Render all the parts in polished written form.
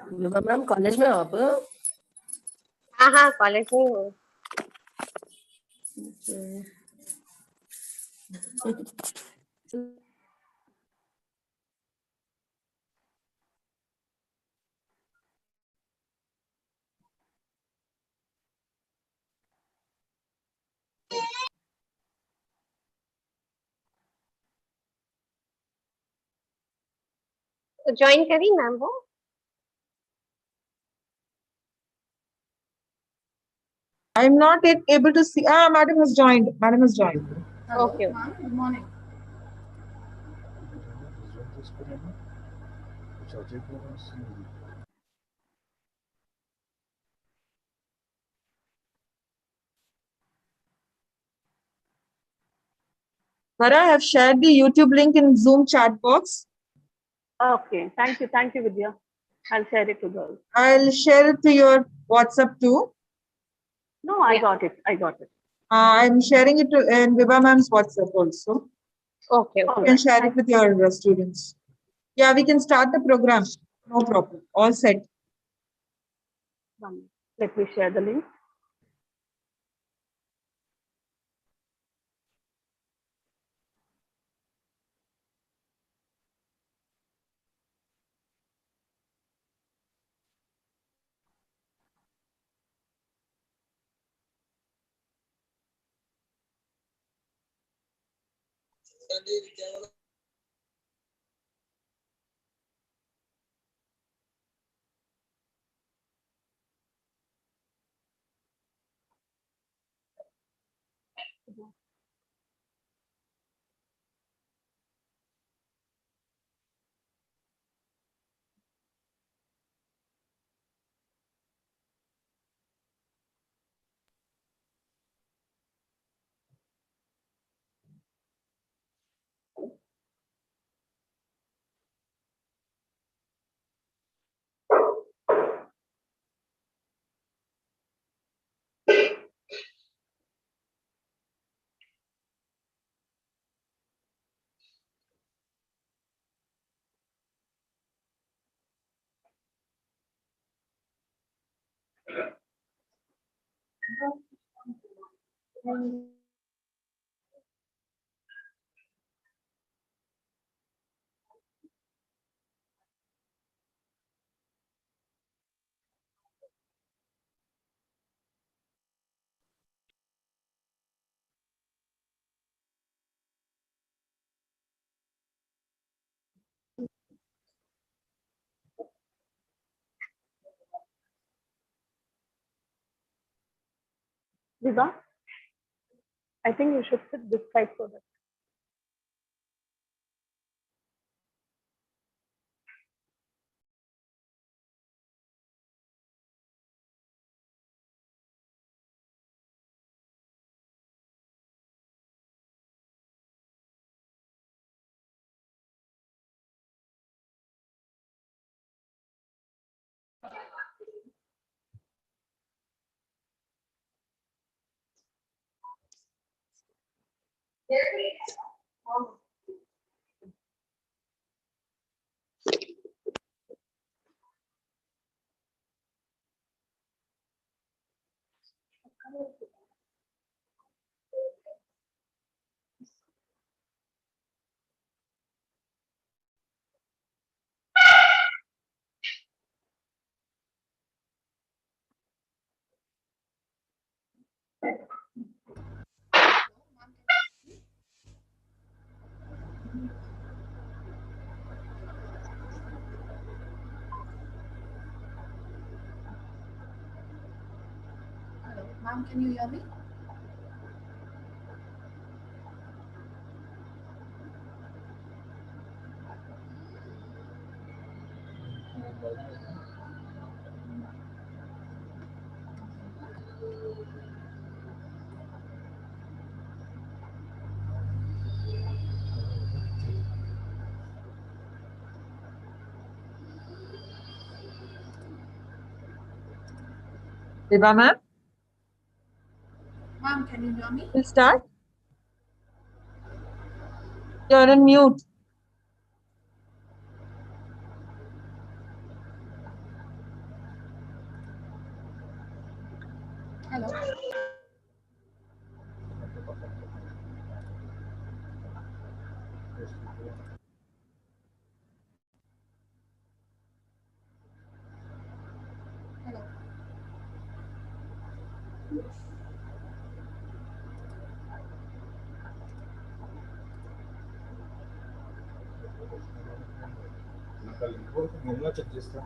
Vibha ma'am college में हो आप? हाँ हाँ कॉलेज में हूँ। तो ज्वाइन करी मैम वो। I am not yet able to see. Ah, madam has joined. Madam has joined. Hello, Okay. ma'am. Good morning. Vara, I have shared the YouTube link in Zoom chat box. Okay, thank you, Vidya. I'll share it to girls. I'll share it to your WhatsApp too. No, I got it. I'm sharing it to in Vibha ma'am's WhatsApp also. Okay. You can share it with your students. Yeah, we can start the program. No problem. All set. Let me share the link. Vidya, I think you should sit this side so that. Hello, ma'am. Can you hear me? Vibha ma'am, Ma'am, can you hear me? we'll start. You're on mute. Hello. Hello. Check చేస్తా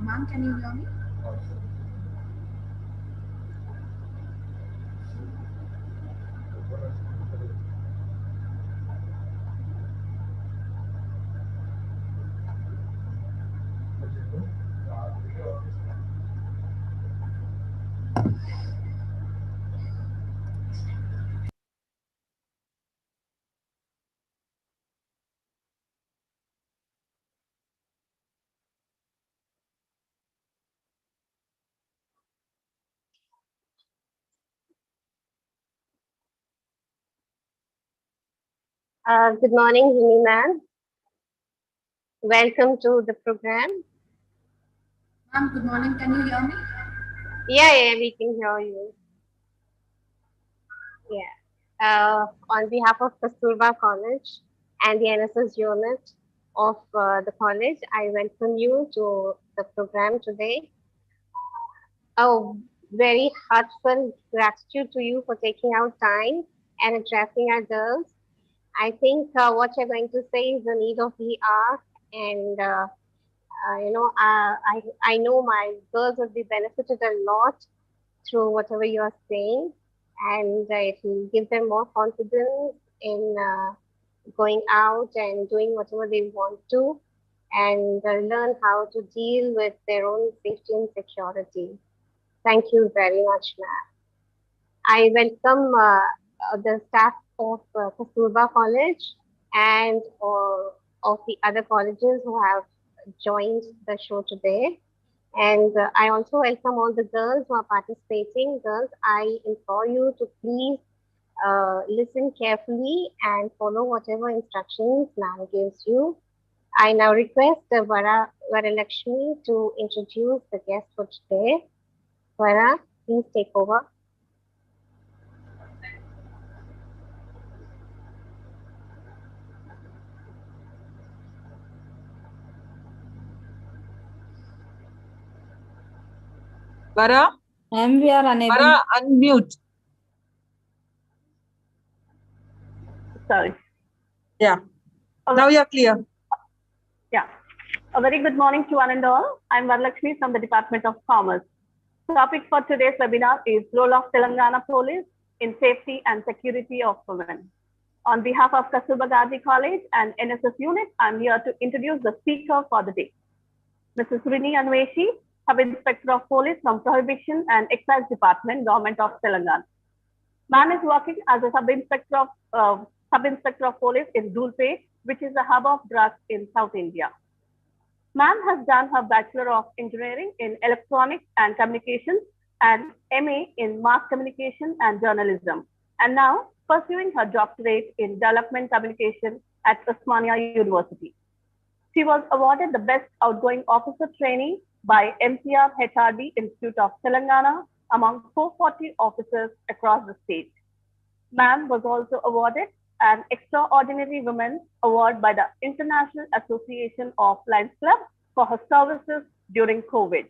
Ma'am, can you hear me? Good morning, Jimmy ma'am. Welcome to the program. Ma'am, good morning. Can you hear me? Yeah, we can hear you. Yeah. On behalf of Kasturba College and the NSS unit of the college, I welcome you to the program today. Oh, very heartfelt gratitude to you for taking out time and addressing our girls. I think what you're going to say is the need of the hour, and I know my girls will be benefited a lot through whatever you are saying, and it will give them more confidence in going out and doing whatever they want to, and learn how to deal with their own safety and security. Thank you very much, ma'am. I welcome the staff of Kasturba College and of the other colleges who have joined the show today. And I also welcome all the girls who are participating. Girls, I implore you to please listen carefully and follow whatever instructions ma'am gives you. I now request Varalakshmi to introduce the guest for today. Vara, please take over. Vara, Ma'am, we are unable. Vara, unmute. Sorry. Yeah. Now you're clear. Yeah. A very good morning to one and all. I'm Varalakshmi from the Department of Commerce. Topic for today's webinar is role of Telangana Police in safety and security of women. On behalf of Kasturba Gandhi College and NSS unit, I'm here to introduce the speaker for the day. Mrs. Rini Anveshi, Sub-Inspector of Police from Prohibition and Excise Department, Government of Telangana. Ma'am is working as a Sub-Inspector of Police in Dulpe, which is a hub of drugs in South India. Ma'am has done her Bachelor of Engineering in Electronics and Communications and MA in Mass Communication and Journalism, and now pursuing her doctorate in Development Communication at Osmania University. She was awarded the Best Outgoing Officer Trainee by MCR HRD Institute of Telangana among 440 officers across the state. Ma'am was also awarded an Extraordinary Women Award by the International Association of Lions Club for her services during COVID.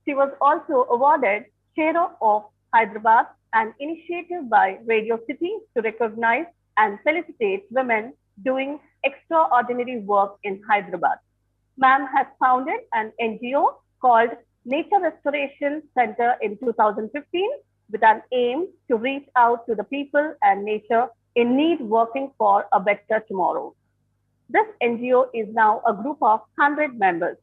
She was also awarded Shero of Hyderabad, an initiative by Radio City to recognize and felicitate women doing extraordinary work in Hyderabad. Ma'am has founded an NGO called Nature Restoration Center in 2015 with an aim to reach out to the people and nature in need working for a better tomorrow. This NGO is now a group of 100 members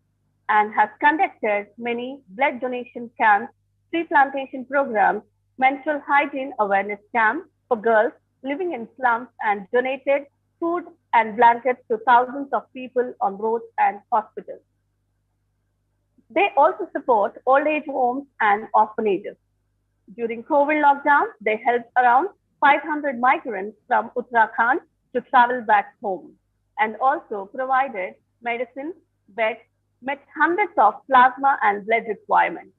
and has conducted many blood donation camps, tree plantation programs, menstrual hygiene awareness camps for girls living in slums, and donated food and blankets to thousands of people on roads and hospitals. They also support old age homes and orphanages. During COVID lockdown, they helped around 500 migrants from Uttarakhand to travel back home and also provided medicine, beds, met hundreds of plasma and blood requirements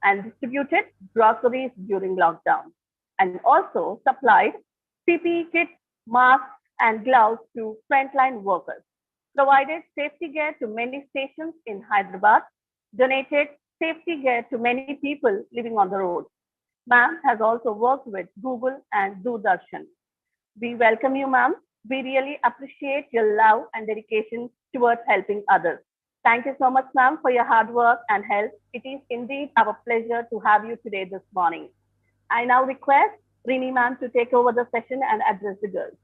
and distributed groceries during lockdown and also supplied PPE kits, masks, and gloves to frontline workers, provided safety gear to many stations in Hyderabad, donated safety gear to many people living on the road. Ma'am has also worked with Google and Doordarshan. We welcome you, ma'am. We really appreciate your love and dedication towards helping others. Thank you so much, ma'am, for your hard work and help. It is indeed our pleasure to have you today this morning. I now request Rini ma'am to take over the session and address the girls.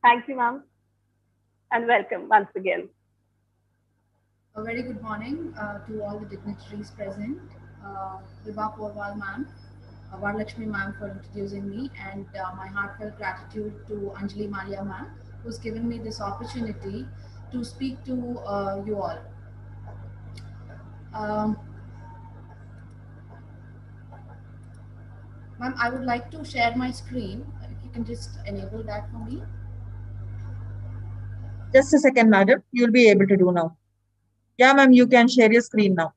Thank you, ma'am, and welcome once again. A very good morning to all the dignitaries present. Vibha Porwal ma'am, Varlakshmi ma'am for introducing me, and my heartfelt gratitude to Anjali Malia ma'am, who's given me this opportunity to speak to you all. Um, Ma'am, I would like to share my screen. If you can just enable that for me. Just a second, madam. You'll be able to do now. Yeah, ma'am, you can share your screen now.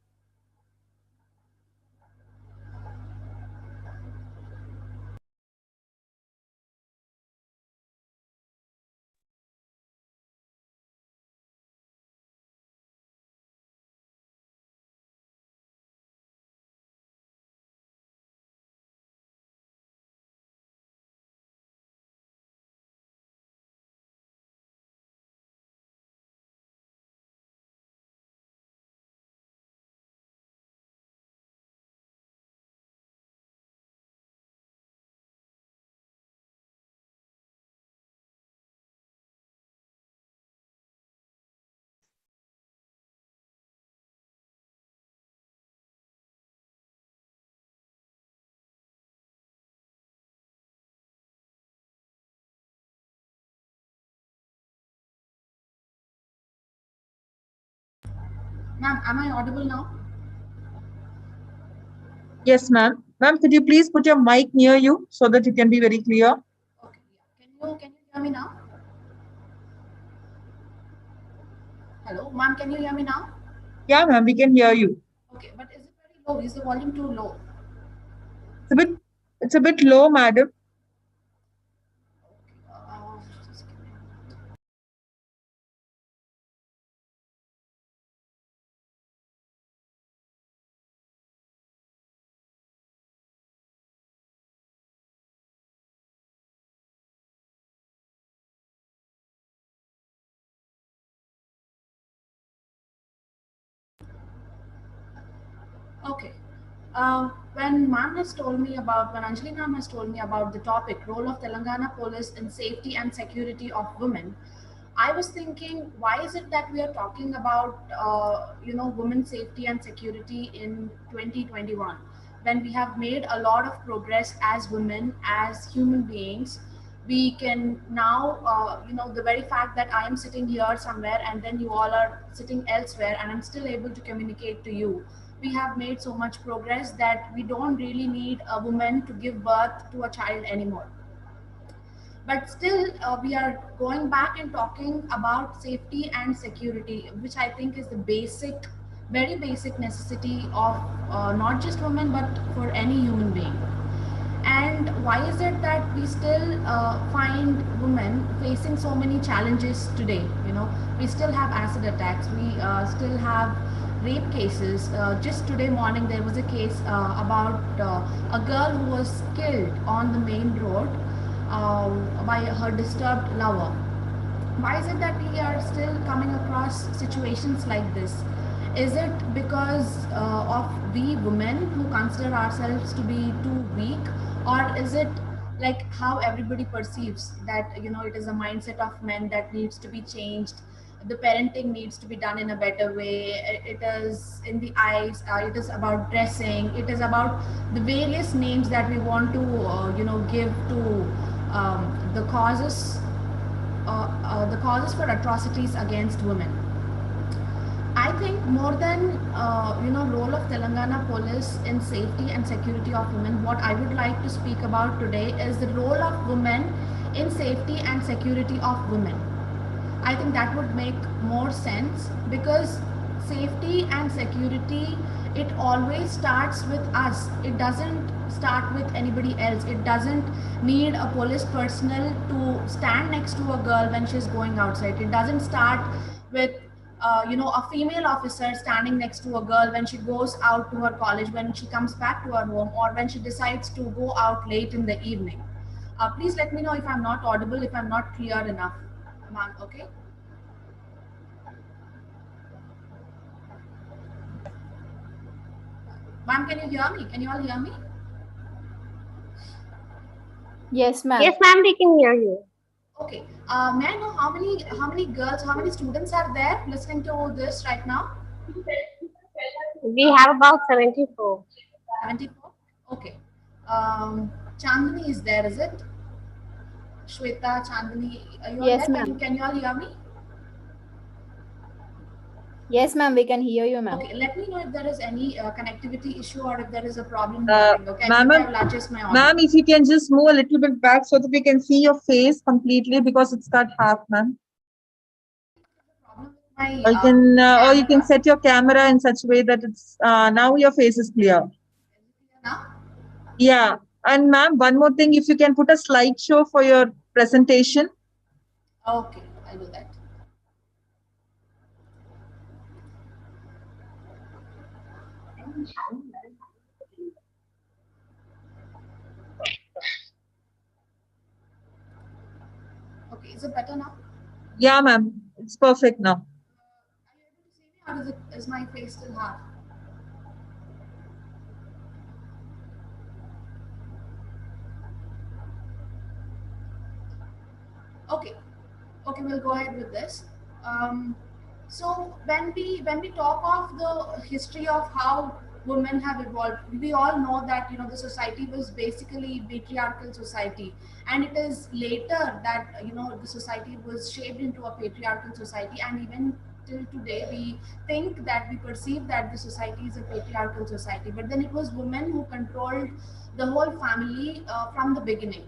Ma'am, am I audible now? Yes, ma'am. Ma'am, could you please put your mic near you so that you can be very clear? Okay. Yeah. Can you hear me now? Hello, ma'am. Can you hear me now? Yeah, ma'am, we can hear you. Okay, but is it very low? Is the volume too low? It's a bit low, madam. Just give me a minute. Okay. When Anjali ma'am has told me about the topic, role of Telangana police in safety and security of women, I was thinking, why is it that we are talking about, women's safety and security in 2021, when we have made a lot of progress as women, as human beings. We can now, the very fact that I am sitting here somewhere and then you all are sitting elsewhere and I'm still able to communicate to you. We have made so much progress that we don't really need a woman to give birth to a child anymore. But still, we are going back and talking about safety and security, which I think is the basic, very basic necessity of not just women, but for any human being. And why is it that we still find women facing so many challenges today? We still have acid attacks, we still have rape cases. Just today morning, there was a case about a girl who was killed on the main road by her disturbed lover. Why is it that we are still coming across situations like this? Is it because of we women who consider ourselves to be too weak, or is it like how everybody perceives that, you know, it is a mindset of men that needs to be changed, the parenting needs to be done in a better way? It is in the eyes, it is about dressing, it is about the various names that we want to give to the causes for atrocities against women. I think more than role of Telangana police in safety and security of women, what I would like to speak about today is the role of women in safety and security of women. I think that would make more sense, because safety and security, it always starts with us. It doesn't start with anybody else. It doesn't need a police personnel to stand next to a girl when she's going outside. It doesn't start with a female officer standing next to a girl when she goes out to her college, when she comes back to her home, or when she decides to go out late in the evening. Please let me know if I'm not audible, if I'm not clear enough, ma'am. Okay. Ma'am, can you hear me? Can you all hear me? Yes, ma'am. Yes, ma'am, we can hear you. Okay. May I know how many girls, how many students are there listening to this right now? We have about 74. 74. Okay. Chandani is there, is it? Shweta, Chandani, are you all Yes, there? ma'am. Can you all hear me? Yes, ma'am. We can hear you, ma'am. Okay. Let me know if there is any connectivity issue or if there is a problem hearing. Okay. Ma'am, Maybe I will adjust my audio. ma'am, if you can just move a little bit back so that we can see your face completely, because it's cut half, ma'am. Problem with my Or you can camera. set your camera in such a way that it's now your face is clear. Now? Yeah. And ma'am, one more thing, if you can put a slideshow for your presentation. Okay, I'll do that. Okay, is it better now? Yeah, ma'am. It's perfect now. Are you able to see me, or is my face still hard? Okay, okay, we'll go ahead with this. So when we talk of the history of how women have evolved, we all know that the society was basically patriarchal society, and it is later that the society was shaped into a patriarchal society, and even till today we think that we perceive that the society is a patriarchal society, but then it was women who controlled the whole family from the beginning.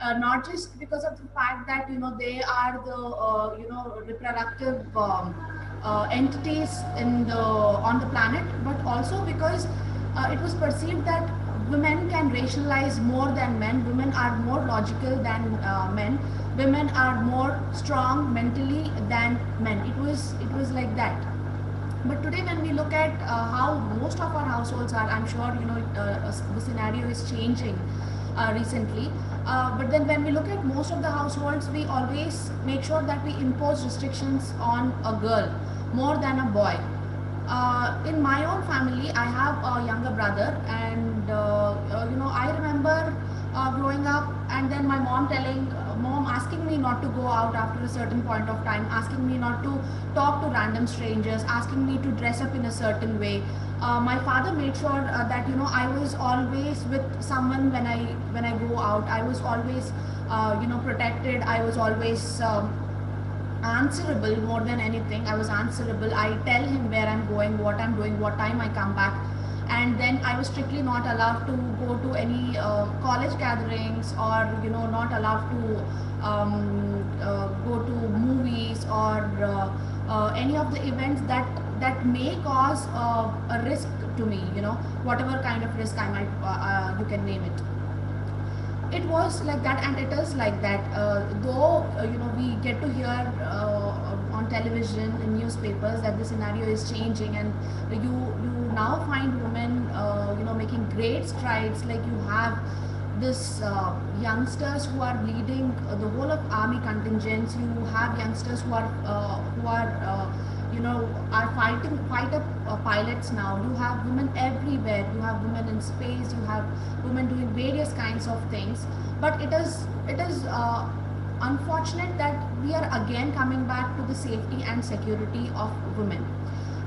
Not just because of the fact that they are the reproductive entities in the on the planet, but also because it was perceived that women can rationalize more than men, women are more logical than men, women are more strong mentally than men. It was like that. But today, when we look at how most of our households are, I'm sure the scenario is changing recently. But then, when we look at most of the households, we always make sure that we impose restrictions on a girl more than a boy. In my own family, I have a younger brother, and I remember growing up, and then my mom asking me not to go out after a certain point of time, asking me not to talk to random strangers, asking me to dress up in a certain way. My father made sure that I was always with someone when I go out. I was always protected. I was always answerable more than anything. I was answerable. I tell him where I'm going, what I'm doing, what time I come back. And then I was strictly not allowed to go to any college gatherings, or not allowed to go to movies, or any of the events that may cause a risk to me, whatever kind of risk I might you can name it. It was like that, and it is like that, though we get to hear on television and newspapers that the scenario is changing, and you now find women making great strides. Like, you have this youngsters who are leading the whole of army contingents. You have youngsters who are are fighter pilots now. You have women everywhere. You have women in space. You have women doing various kinds of things. But it is unfortunate that we are again coming back to the safety and security of women.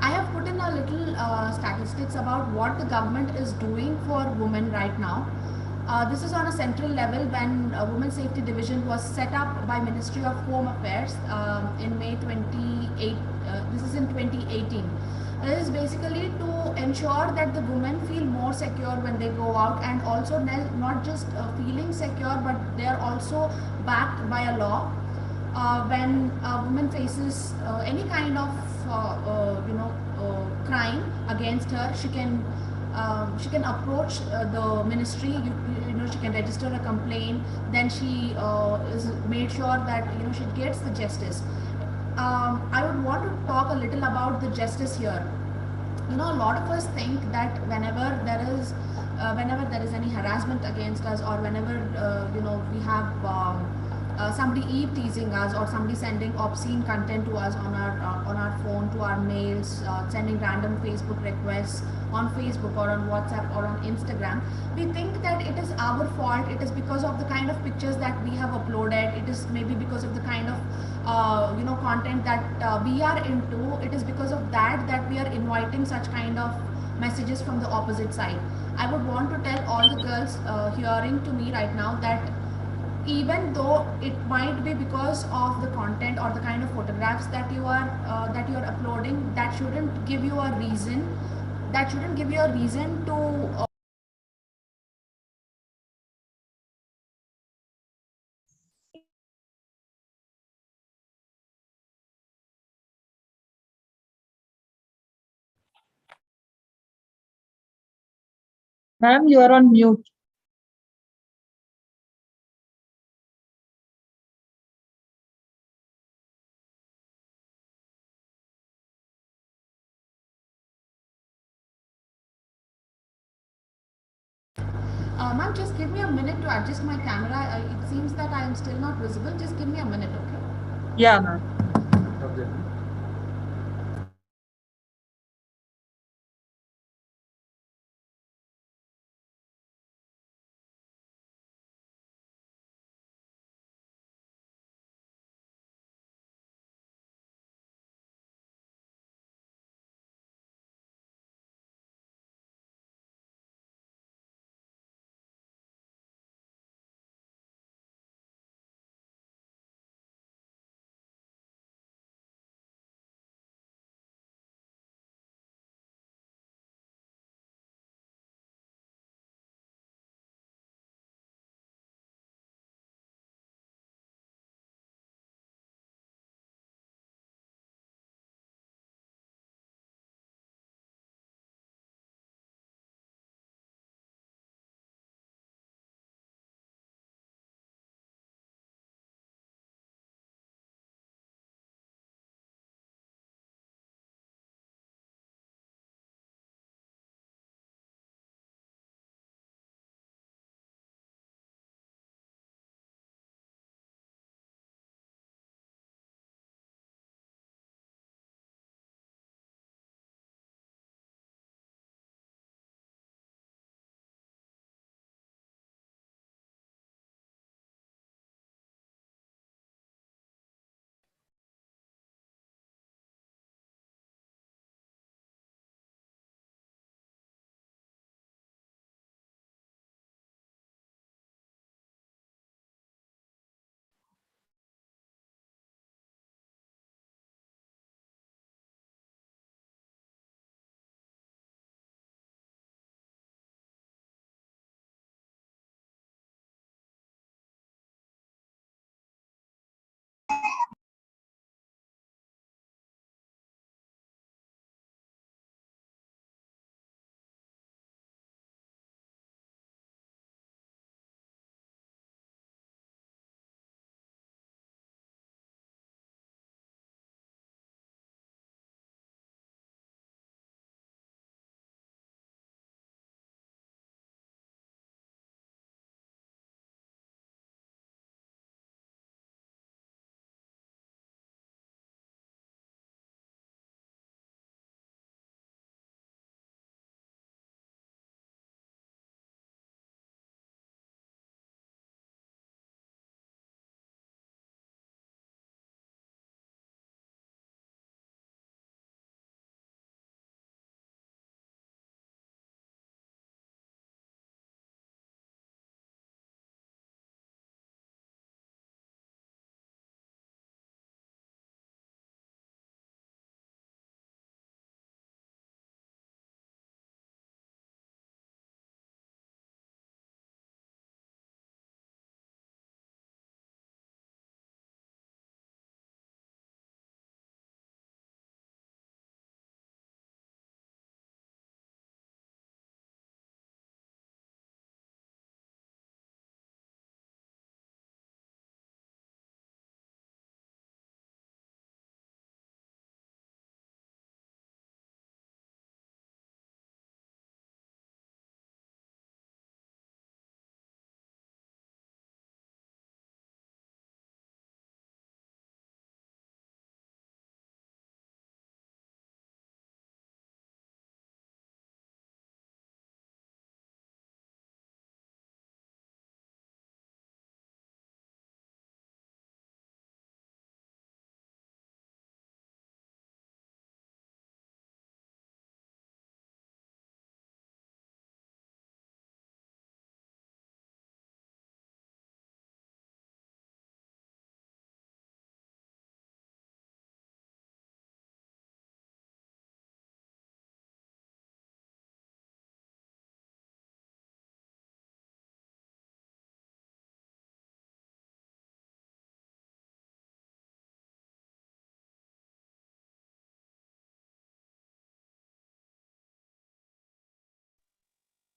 I have put in a little statistics about what the government is doing for women right now. This is on a central level when a Women's Safety Division was set up by Ministry of Home Affairs in May 28. This is in 2018. This is basically to ensure that the women feel more secure when they go out, and also not just feeling secure, but they are also backed by a law. When a woman faces any kind of crime against her, she can approach the ministry. She can register a complaint. Then she is made sure that she gets the justice. I would want to talk a little about the justice here. A lot of us think that whenever there is any harassment against us, or whenever we have somebody eve teasing us, or somebody sending obscene content to us on our phone, to our mails, sending random Facebook requests on Facebook or on WhatsApp or on Instagram, we think that it is our fault. It is because of the kind of pictures that we have uploaded. It is maybe because of the kind of content that we are into. It is because of that we are inviting such kind of messages from the opposite side. I would want to tell all the girls hearing to me right now that even though it might be because of the content or the kind of photographs that you are uploading, that shouldn't give you a reason. That shouldn't give you a reason to Ma'am, you are on mute. Ma'am, just give me a minute to adjust my camera. It seems that I am still not visible. Just give me a minute, okay? Yeah, ma'am.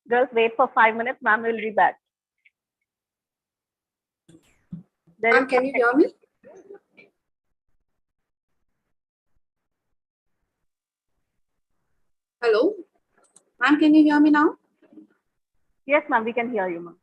Girls, wait for 5 minutes. Ma'am will be back. Ma'am, can you hear me? Hello? Ma'am, can you hear me now? Yes, ma'am, we can hear you, ma'am.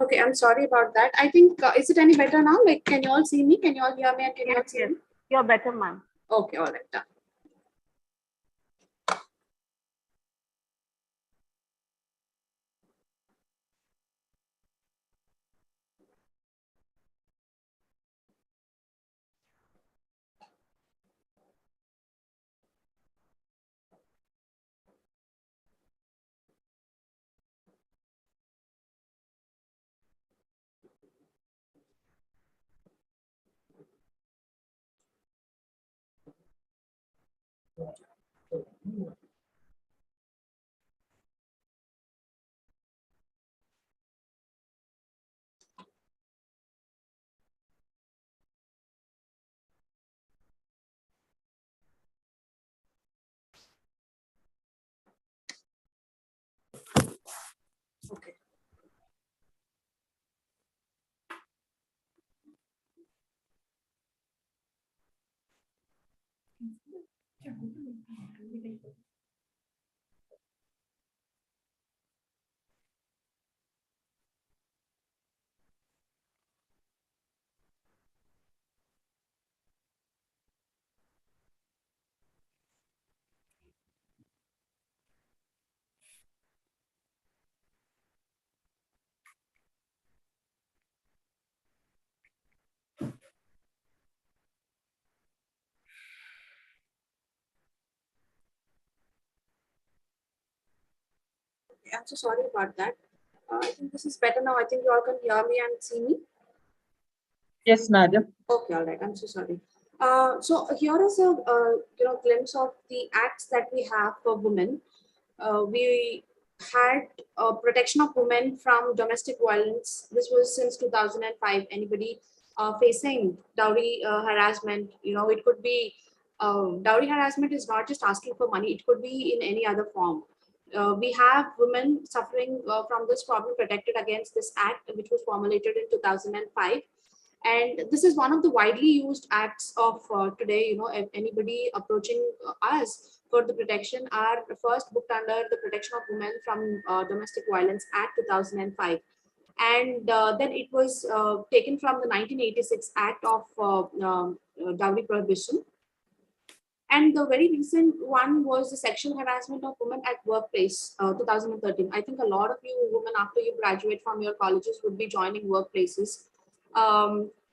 Okay, I'm sorry about that. I think, is it any better now? Like, can you all see me? Can you all hear me and can you all see me? You're better, ma'am. Okay, all right, done. Okay. I'm so sorry about that. I think this is better now. I think you all can hear me and see me. Yes, madam. Okay, all right. I'm so sorry. So here is a glimpse of the acts that we have for women. We had protection of women from domestic violence. This was since 2005. Anybody facing dowry harassment, it could be dowry harassment is not just asking for money. It could be in any other form. We have women suffering from this problem protected against this act, which was formulated in 2005. And this is one of the widely used acts of today. If anybody approaching us for the protection are first booked under the Protection of Women from Domestic Violence Act 2005. And then it was taken from the 1986 Act of Dowry Prohibition. And the very recent one was the sexual harassment of women at workplace, 2013. I think a lot of you women, after you graduate from your colleges, would be joining workplaces.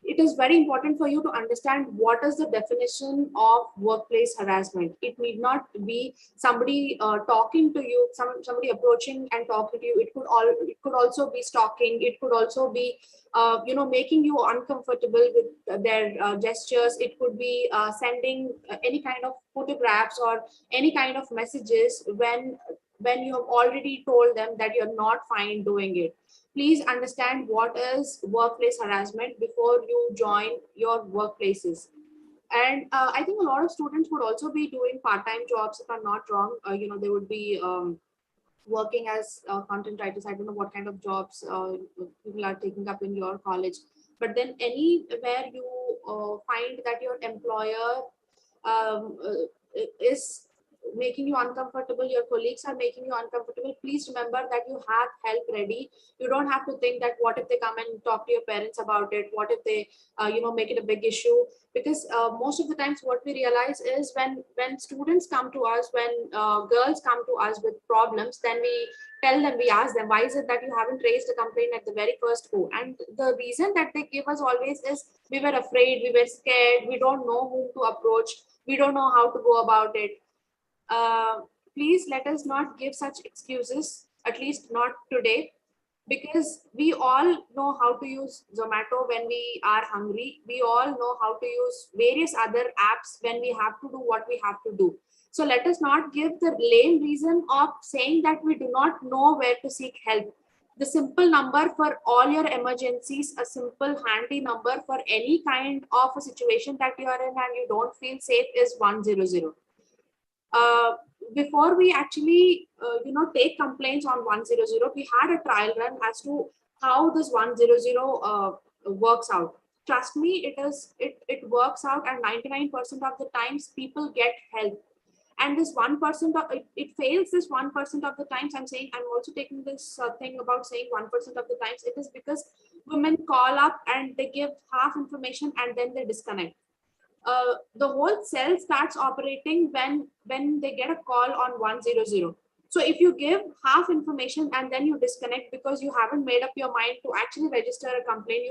It is very important for you to understand what is the definition of workplace harassment. It need not be somebody talking to you, somebody approaching and talking to you. It could also be stalking. It could also be making you uncomfortable with their gestures. It could be sending any kind of photographs or any kind of messages when you have already told them that you're not fine doing it. Please understand what is workplace harassment before you join your workplaces. And I think a lot of students would also be doing part-time jobs, if I'm not wrong. They would be working as content writers. I don't know what kind of jobs people are taking up in your college, but then anywhere you find that your employer is making you uncomfortable, your colleagues are making you uncomfortable, please remember that you have help ready. You don't have to think that what if they come and talk to your parents about it, what if they make it a big issue. Because most of the times what we realize is when students come to us, when girls come to us with problems, then we tell them, we ask them, why is it that you haven't raised a complaint at the very first go? And the reason that they give us always is, we were afraid, we were scared, we don't know whom to approach, we don't know how to go about it. Please let us not give such excuses, at least not today, because we all know how to use Zomato when we are hungry. We all know how to use various other apps when we have to do what we have to do. So let us not give the lame reason of saying that we do not know where to seek help. the simple number for all your emergencies, a simple handy number for any kind of a situation that you are in and you don't feel safe is 100. uh, Before we actually take complaints on 100, we had a trial run as to how this 100 works out. Trust me, it works out, and 99% of the times people get help. And this 1% of it fails this 1% of the times. I'm also taking this thing about saying 1% of the times. It is because women call up and they give half information and then they disconnect. The whole cell starts operating when they get a call on 100. So if you give half information and then you disconnect because you haven't made up your mind to actually register a complaint,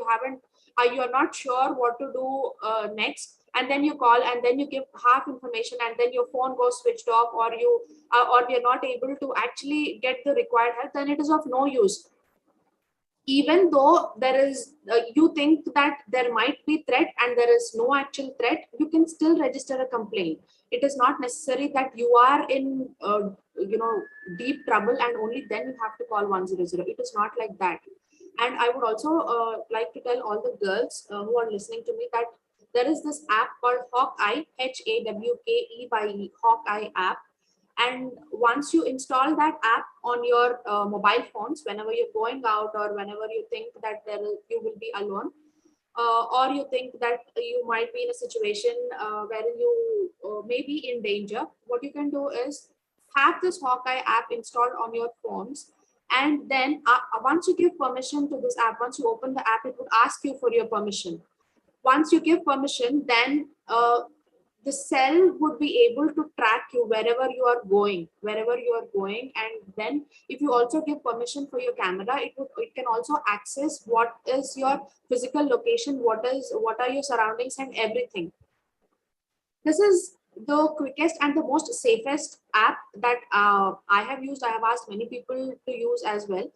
you're not sure what to do next, and then you call and then you give half information and then your phone goes switched off, or you're not able to actually get the required help, then it is of no use. Even though there is you think that there might be threat and there is no actual threat, you can still register a complaint. It is not necessary that you are in deep trouble and only then you have to call 100. It is not like that. And I would also like to tell all the girls who are listening to me that there is this app called Hawkeye, Hawkeye, Hawkeye app. And once you install that app on your mobile phones, whenever you're going out or whenever you think that you will be alone, or you think that you might be in a situation where you may be in danger, what you can do is have this Hawkeye app installed on your phones. And then once you give permission to this app, once you open the app, it would ask you for your permission. Once you give permission, then the cell would be able to track you wherever you are going. And then if you also give permission for your camera, it can also access what is your physical location, what are your surroundings and everything. This is the quickest and the most safest app that I have used. I have asked many people to use as well.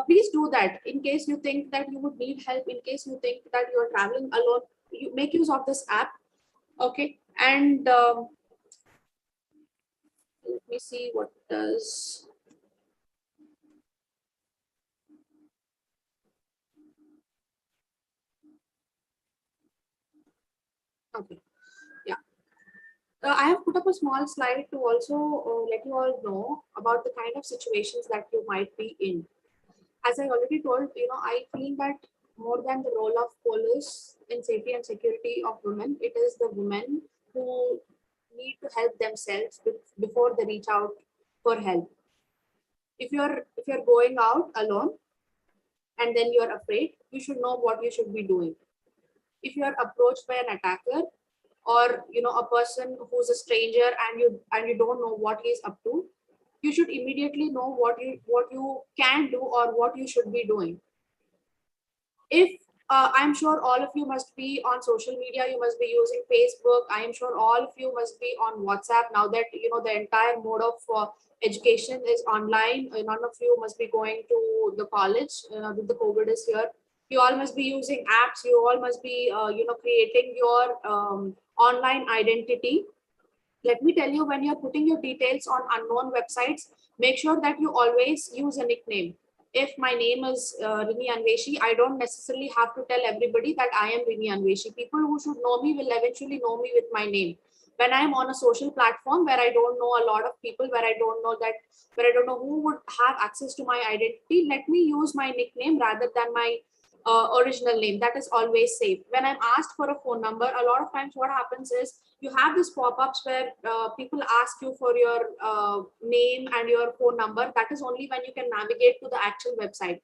Please do that. In case you think that you would need help, in case you think that you are traveling alone, you make use of this app. Okay. And let me see what does. Okay. Yeah. I have put up a small slide to also let you all know about the kind of situations that you might be in. As I already told, I feel that more than the role of police in safety and security of women, it is the women who need to help themselves before they reach out for help. If you're going out alone and then you're afraid, you should know what you should be doing. If you are approached by an attacker, or a person who's a stranger and you don't know what he's up to, you should immediately know what you can do or what you should be doing. If I'm sure all of you must be on social media, you must be using Facebook. I am sure all of you must be on WhatsApp now that the entire mode of education is online. None of you must be going to the college. The COVID is here. You all must be using apps. You all must be creating your online identity. Let me tell you, when you're putting your details on unknown websites, make sure that you always use a nickname. If my name is Rini Anveshi, I don't necessarily have to tell everybody that I am Rini Anveshi. People who should know me will eventually know me with my name. When I'm on a social platform where I don't know a lot of people, where I don't know who would have access to my identity, let me use my nickname rather than my original name. That is always safe. When I'm asked for a phone number, a lot of times what happens is you have these pop-ups where people ask you for your name and your phone number. That is only when you can navigate to the actual website.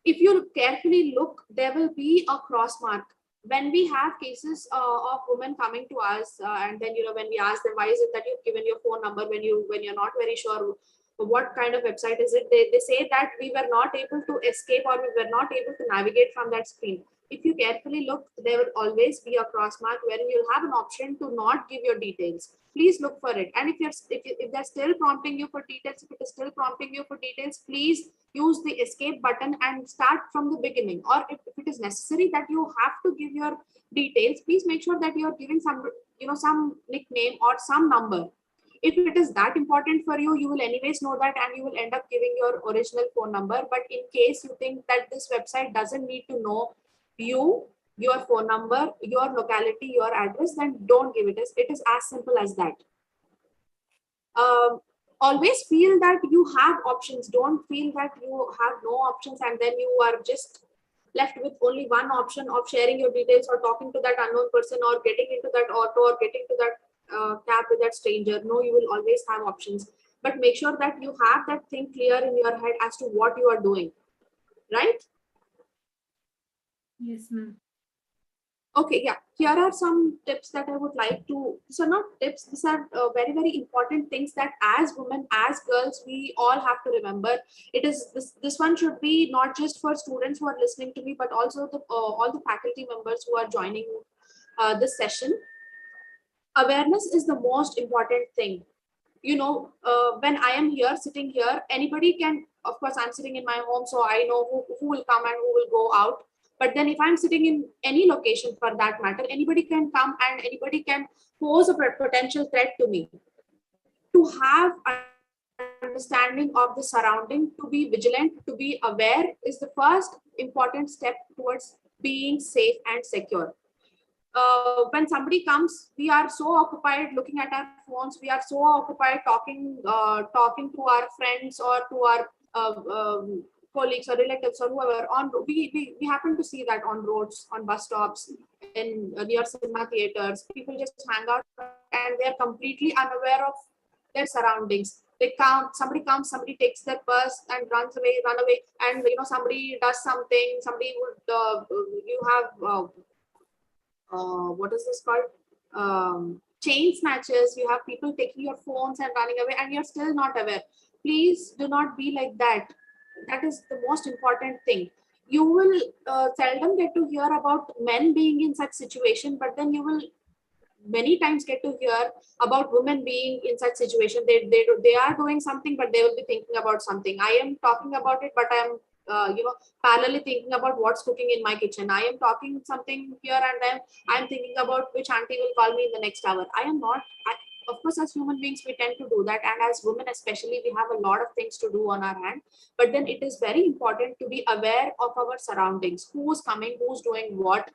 If you carefully look, there will be a cross mark. When we have cases of women coming to us, and then when we ask them, why is it that you've given your phone number when you're not very sure what kind of website is it, they say that we were not able to escape or we were not able to navigate from that screen. If you carefully look, there will always be a cross mark where you'll have an option to not give your details. Please look for it. And if they're still prompting you for details, if it is still prompting you for details, please use the escape button and start from the beginning. Or if it is necessary that you have to give your details, please make sure that you're giving some nickname or some number. If it is that important for you, you will anyways know that and you will end up giving your original phone number. But in case you think that this website doesn't need to know you, your phone number, your locality, your address, then don't give it. It is as simple as that. Always feel that you have options. Don't feel that you have no options and then you are just left with only one option of sharing your details or talking to that unknown person or getting into that auto or getting to that cab with that stranger. No, you will always have options, but make sure that you have that thing clear in your head as to what you are doing, right? Yes, ma'am. Okay, yeah, here are some tips that I would like to, so not tips, these are very, very important things that as women, as girls, we all have to remember. It is, this one should be not just for students who are listening to me, but also the all the faculty members who are joining this session. Awareness is the most important thing. You know, when I am here, sitting here, anybody can, of course, I'm sitting in my home, so I know who will come and who will go out. But then if I'm sitting in any location for that matter, anybody can come and anybody can pose a potential threat to me. To have understanding of the surrounding, to be vigilant, to be aware is the first important step towards being safe and secure. When somebody comes, we are so occupied looking at our phones. We are so occupied talking to our friends or to our colleagues or relatives or whoever. On we happen to see that on roads, on bus stops, in near cinema theaters. People just hang out and they are completely unaware of their surroundings. They come, somebody comes, somebody takes their purse and run away, and you know somebody does something. Somebody would you have. What is this called? Chain snatches. You have people taking your phones and running away, and you're still not aware. Please do not be like that. That is the most important thing. You will seldom get to hear about men being in such situation, but then you will many times get to hear about women being in such situation. They are doing something, but they will be thinking about something. I am talking about it, but I am parallelly thinking about what's cooking in my kitchen. I am talking something here and then I'm thinking about which auntie will call me in the next hour. I am not. Of course, as human beings, we tend to do that, and as women especially, we have a lot of things to do on our hand. But then it is very important to be aware of our surroundings. Who's coming? Who's doing what?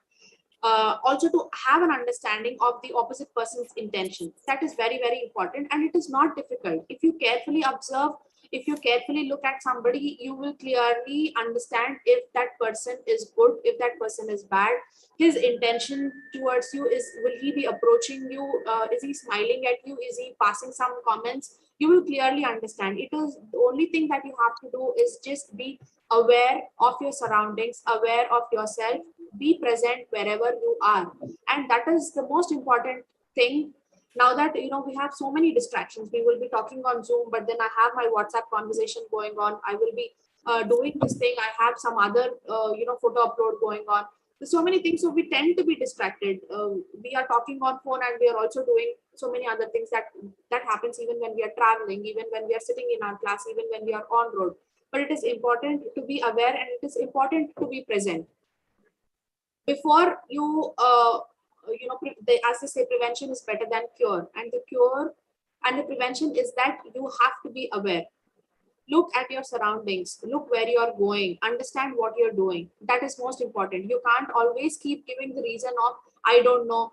Also to have an understanding of the opposite person's intention. That is very, very important, and it is not difficult. If you carefully observe, if you carefully look at somebody, you will clearly understand if that person is good, if that person is bad. His intention towards you is, will he be approaching you, is he smiling at you, is he passing some comments? You will clearly understand. It is the only thing that you have to do is just be aware of your surroundings, aware of yourself, be present wherever you are, and that is the most important thing. Now that you know, we have so many distractions. We will be talking on Zoom, but then I have my WhatsApp conversation going on. I will be doing this thing. I have some other photo upload going on. There's so many things, so we tend to be distracted. We are talking on phone and we are also doing so many other things that happens even when we are traveling, even when we are sitting in our class, even when we are on road. But it is important to be aware and it is important to be present. Before you as they say, prevention is better than cure, and the cure and the prevention is that you have to be aware. Look at your surroundings, look where you are going, understand what you're doing. That is most important. You can't always keep giving the reason of I don't know.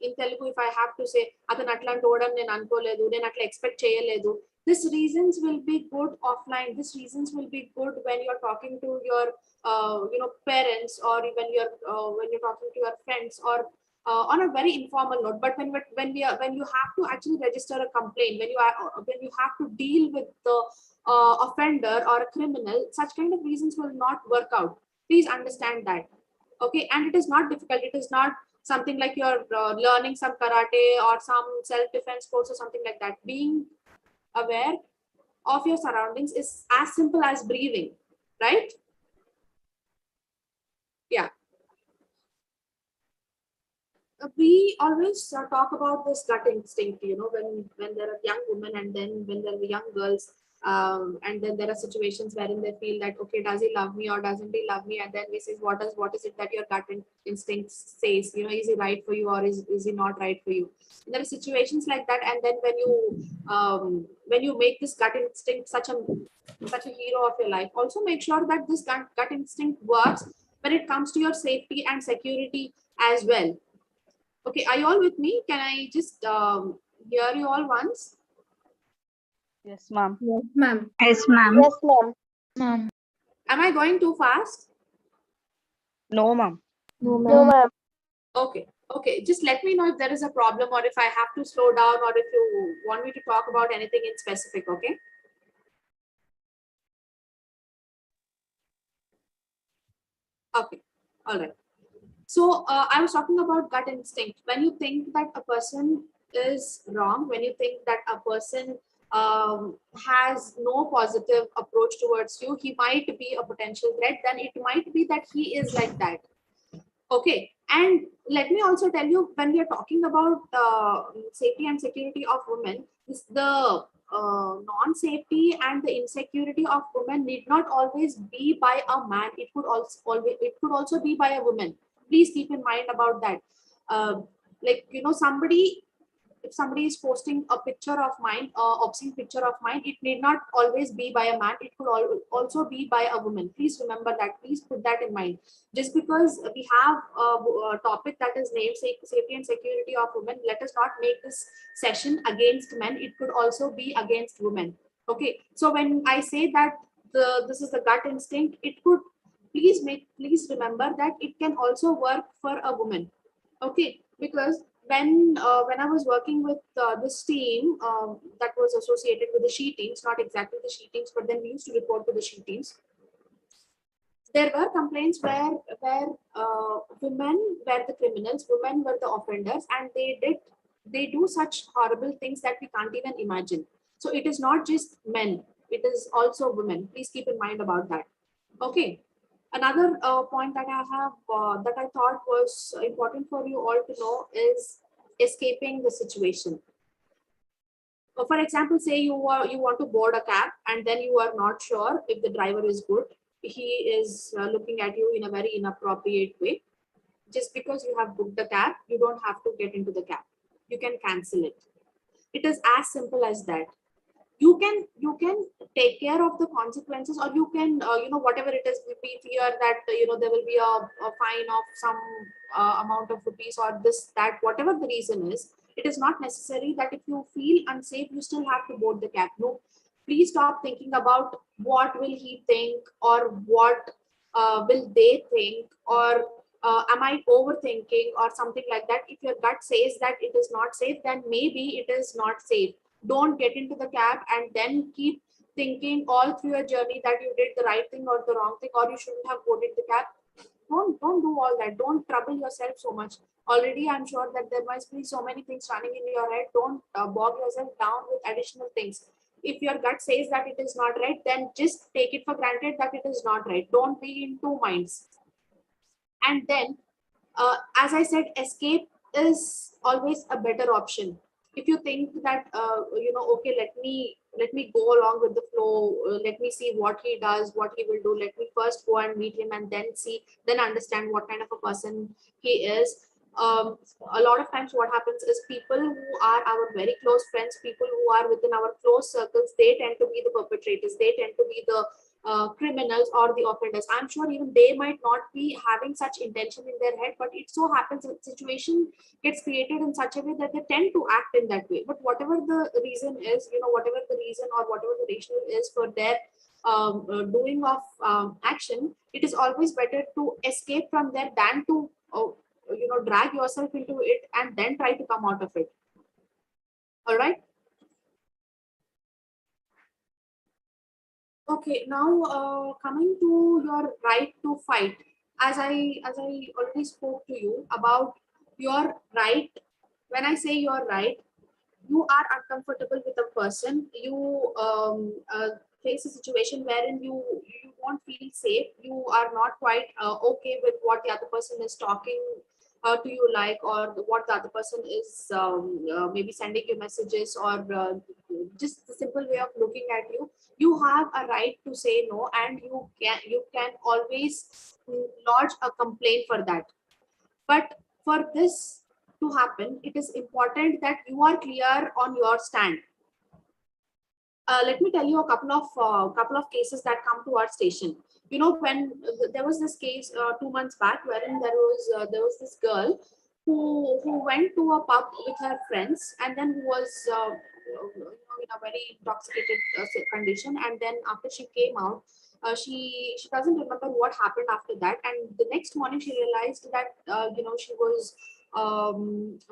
In Telugu, if I have to say అతను అట్లా అంటోవడం నేను అనుకోలేదు, నేను అట్లా expect చేయలేదు, this reasons will be good offline. This reasons will be good when you're talking to your parents, or when you're talking to your friends, or on a very informal note. But when you have to actually register a complaint, when you have to deal with the offender or a criminal, such kind of reasons will not work out. Please understand that. Okay, and it is not difficult. It is not something like you're learning some karate or some self-defense course or something like that. Being aware of your surroundings is as simple as breathing, right? Yeah. We always talk about this gut instinct, when there are young women and then when there are young girls, And then there are situations wherein they feel that, okay, does he love me or doesn't he love me? And then we say, what is it that your gut instinct says? Is he right for you or is he not right for you? And there are situations like that. And then when you make this gut instinct such a hero of your life, also make sure that this gut instinct works when it comes to your safety and security as well. Okay, are you all with me? Can I just hear you all once? Yes, ma'am. Yes, ma'am. Yes, ma'am. Yes, ma'am. Ma'am. Am I going too fast? No, ma'am. No, No, ma'am. ma'am. Okay, okay. Just let me know if there is a problem or if I have to slow down or if you want me to talk about anything in specific, okay? Okay, all right. So I was talking about gut instinct. When you think that a person is wrong, when you think that a person has no positive approach towards you, he might be a potential threat, then it might be that he is like that. Okay, and let me also tell you, when we are talking about safety and security of women, the non-safety and the insecurity of women need not always be by a man. It could also be by a woman. Please keep in mind about that. Like somebody, if somebody is posting a picture of mine, obscene picture of mine, it need not always be by a man. It could also be by a woman. Please remember that. Please put that in mind. Just because we have a topic that is named safety and security of women, let us not make this session against men. It could also be against women. Okay. So when I say that this is the gut instinct, it could please remember that it can also work for a woman. Okay, because when I was working with this team that was associated with the she teams, not exactly the she teams, but then we used to report to the she teams. There were complaints where women were the criminals, women were the offenders, and they do such horrible things that we can't even imagine. So it is not just men; it is also women. Please keep in mind about that. Okay. Another point that I have that I thought was important for you all to know is escaping the situation. For example, say you want to board a cab and then you are not sure if the driver is good. He is looking at you in a very inappropriate way. Just because you have booked the cab, you don't have to get into the cab. You can cancel it. It is as simple as that. You can take care of the consequences, or you can whatever it is, we fear that there will be a fine of some amount of rupees or this that, whatever the reason is. It is not necessary that if you feel unsafe you still have to board the cab. No, please stop thinking about what will he think or what will they think, or am I overthinking or something like that. If your gut says that it is not safe, then maybe it is not safe. Don't get into the cab and then keep thinking all through your journey that you did the right thing or the wrong thing, or you shouldn't have boarded the cab. Don't do all that. Don't trouble yourself so much. Already I'm sure that there must be so many things running in your head. Don't bog yourself down with additional things. If your gut says that it is not right, then just take it for granted that it is not right. Don't be in two minds. And then as I said, escape is always a better option. If you think that okay, let me go along with the flow, let me see what he does, what he will do, let me first go and meet him and then understand what kind of a person he is. A lot of times what happens is people who are our very close friends, people who are within our close circles, they tend to be the perpetrators, they tend to be the criminals or the offenders. I'm sure even they might not be having such intention in their head, but it so happens that the situation gets created in such a way that they tend to act in that way. But whatever the reason is, whatever the reason or whatever the rationale is for their doing of action, it is always better to escape from there than to drag yourself into it and then try to come out of it. All right. Okay, now coming to your right to fight, as I already spoke to you about your right. When I say your right, you are uncomfortable with a person, you face a situation wherein you won't feel safe, you are not quite okay with what the other person is talking to you like, or what the other person is maybe sending you messages, or just the simple way of looking at you, you have a right to say no, and you can always lodge a complaint for that. But for this to happen, it is important that you are clear on your stand. Let me tell you a couple of cases that come to our station. You know, when there was this case 2 months back, wherein there was this girl who went to a pub with her friends, and then who was in a very intoxicated condition, and then after she came out, she doesn't remember what happened after that, and the next morning she realized that she was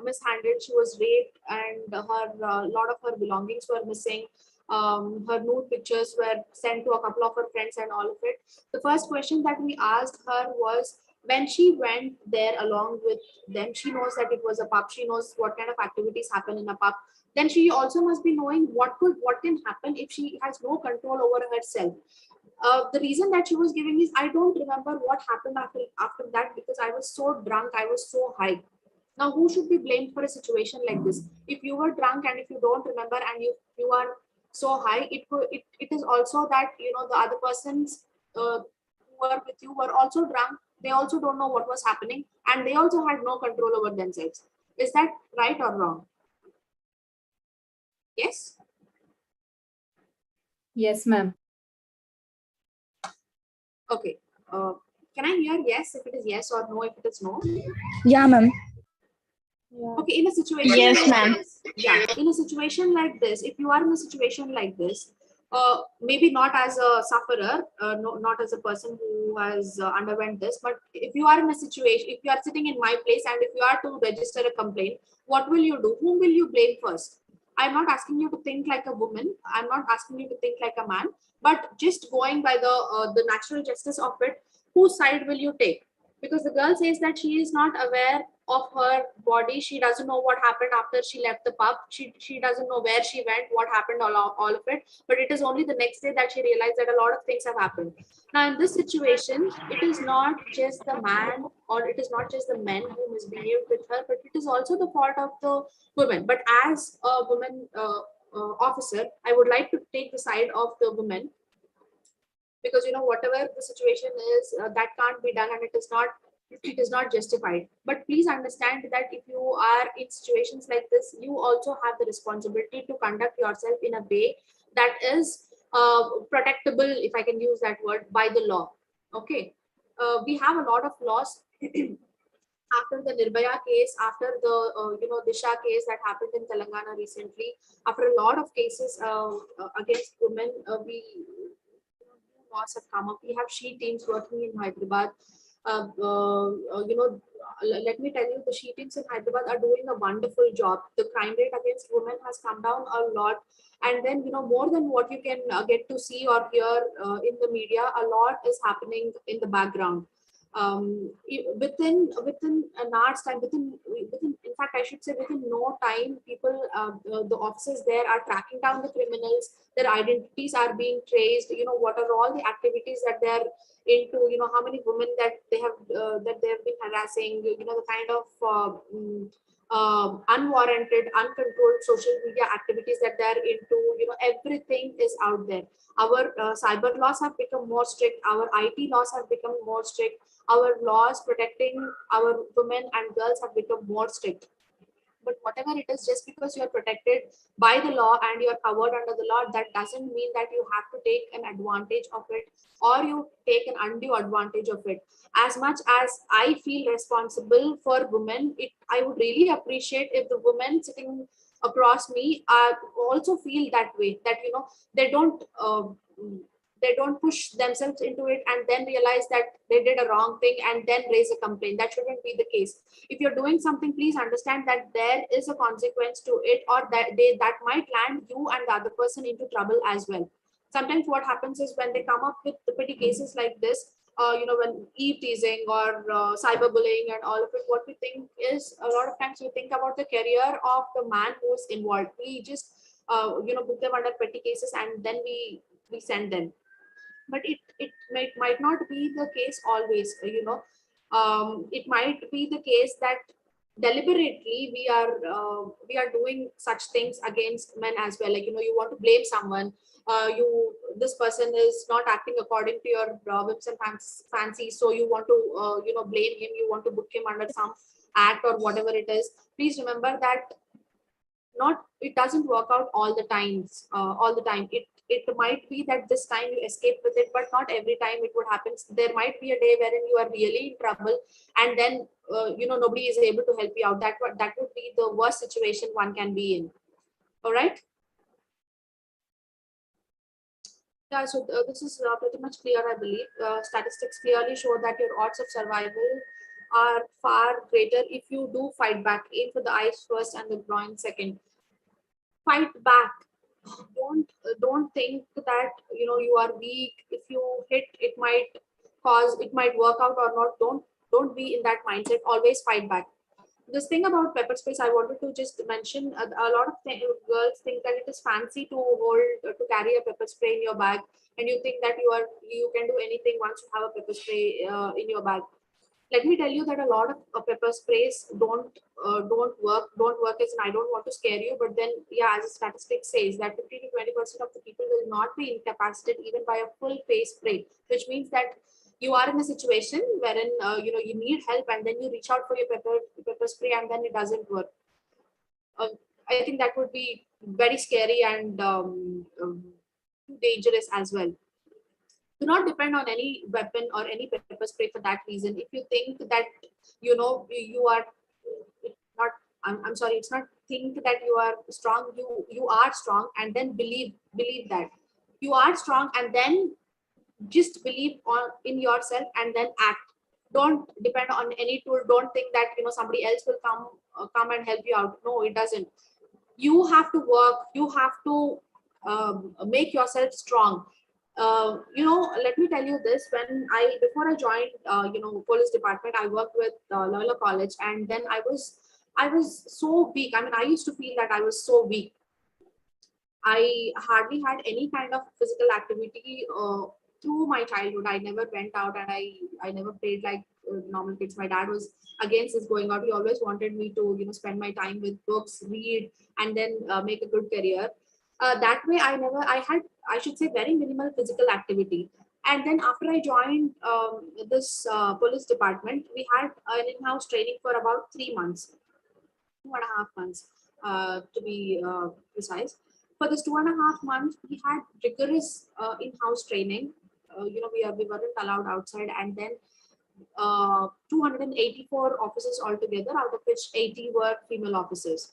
mishandled, she was raped, and her lot of her belongings were missing. Her nude pictures were sent to a couple of her friends and all of it. The first question that we asked her was, when she went there along with them, she knows that it was a pub, she knows what kind of activities happen in a pub. Then she also must be knowing what can happen if she has no control over herself. The reason that she was giving is, I don't remember what happened after that, because I was so drunk, I was so high. Now, who should be blamed for a situation like this? If you were drunk and if you don't remember, and you are so high, it is also that the other persons who were with you were also drunk. They also don't know what was happening, and they also had no control over themselves. Is that right or wrong? Yes. Yes, ma'am. Okay. Can I hear yes if it is yes, or no if it is no? Yeah, ma'am. Okay, in a situation Yes, like ma'am. this, yeah, in a situation like this, if you are in a situation like this, maybe not as a sufferer, no, not as a person who has underwent this, but if you are in a situation, if you are sitting in my place and if you are to register a complaint, what will you do? Whom will you blame first? I'm not asking you to think like a woman. I'm not asking you to think like a man, but just going by the natural justice of it, whose side will you take? Because the girl says that she is not aware of her body, she doesn't know what happened after she left the pub, she doesn't know where she went, what happened, all of it, but it is only the next day that she realized that a lot of things have happened. Now in this situation, it is not just the man, or it is not just the men who misbehaved with her, but it is also the fault of the women. But as a woman officer, I would like to take the side of the women, because whatever the situation is, that can't be done, and it is not justified. But please understand that if you are in situations like this, you also have the responsibility to conduct yourself in a way that is protectable, if I can use that word, by the law. Okay. We have a lot of laws. After the Nirbhaya case, after the Disha case that happened in Telangana recently, after a lot of cases against women, we laws have come up. We have she teams working in Hyderabad. Uh, uh, Let me tell you, the she teams in Hyderabad are doing a wonderful job. The crime rate against women has come down a lot, and then more than what you can get to see or hear in the media, a lot is happening in the background. Within an hour's time, within in fact I should say within no time, people the officers there are tracking down the criminals, their identities are being traced, what are all the activities that they're into, how many women that they have been harassing, the kind of unwarranted, uncontrolled social media activities that they're into, everything is out there. Our cyber laws have become more strict, our IT laws have become more strict, our laws protecting our women and girls have become more strict. But whatever it is, just because you're protected by the law and you're covered under the law, that doesn't mean that you have to take an advantage of it, or you take an undue advantage of it. As much as I feel responsible for women, I would really appreciate if the women sitting across me also feel that way, that they don't push themselves into it and then realize that they did a wrong thing and then raise a complaint. That shouldn't be the case. If you're doing something, please understand that there is a consequence to it, or that might land you and the other person into trouble as well. Sometimes what happens is, when they come up with the petty cases like this, when eve teasing or cyberbullying and all of it, what we think is, a lot of times we think about the career of the man who's involved. We just put them under petty cases, and then we send them. But it might not be the case always. It might be the case that deliberately we are doing such things against men as well. Like, you want to blame someone. This person is not acting according to your whims and fancies, so you want to blame him. You want to book him under some act or whatever it is. Please remember that not it doesn't work out all the time. It might be that this time you escape with it, but not every time it would happen. There might be a day wherein you are really in trouble, and then nobody is able to help you out. That would be the worst situation one can be in. All right. Yeah, so this is pretty much clear, I believe. Statistics clearly show that your odds of survival are far greater if you do fight back. Aim for the eyes first and the groin second. Fight back. Don't think that you are weak. If you hit, it might work out or not. Don't be in that mindset. Always fight back. This thing about pepper sprays, I wanted to just mention, a lot of girls think that it is fancy to hold to carry a pepper spray in your bag, and you think that you can do anything once you have a pepper spray in your bag. Let me tell you that a lot of pepper sprays don't work. As in, I don't want to scare you, but then, yeah, as a statistic says that 50 to 20% of the people will not be incapacitated even by a full face spray, which means that you are in a situation wherein you need help, and then you reach out for your pepper spray, and then it doesn't work. uh, I think that would be very scary and dangerous as well. Do not depend on any weapon or any pepper spray for that reason. If you think that you are not, I'm sorry, it's not think that you are strong. You are strong, and then believe that you are strong, and then just believe in yourself, and then act. Don't depend on any tool. Don't think that somebody else will come and help you out. No, it doesn't. You have to work. You have to make yourself strong. Let me tell you this. Before I joined police department, I worked with Loyola College, and then I was so weak. I mean, I used to feel that I was so weak. I hardly had any kind of physical activity through my childhood. I never went out, and I never played like normal kids. My dad was against this going out. He always wanted me to spend my time with books, read, and then make a good career. That way, I should say, very minimal physical activity. And then after I joined this police department, we had an in-house training for about 3 months, 2.5 months, to be precise. For this 2.5 months, we had rigorous in-house training. We weren't allowed outside, and then 284 officers altogether, out of which 80 were female officers.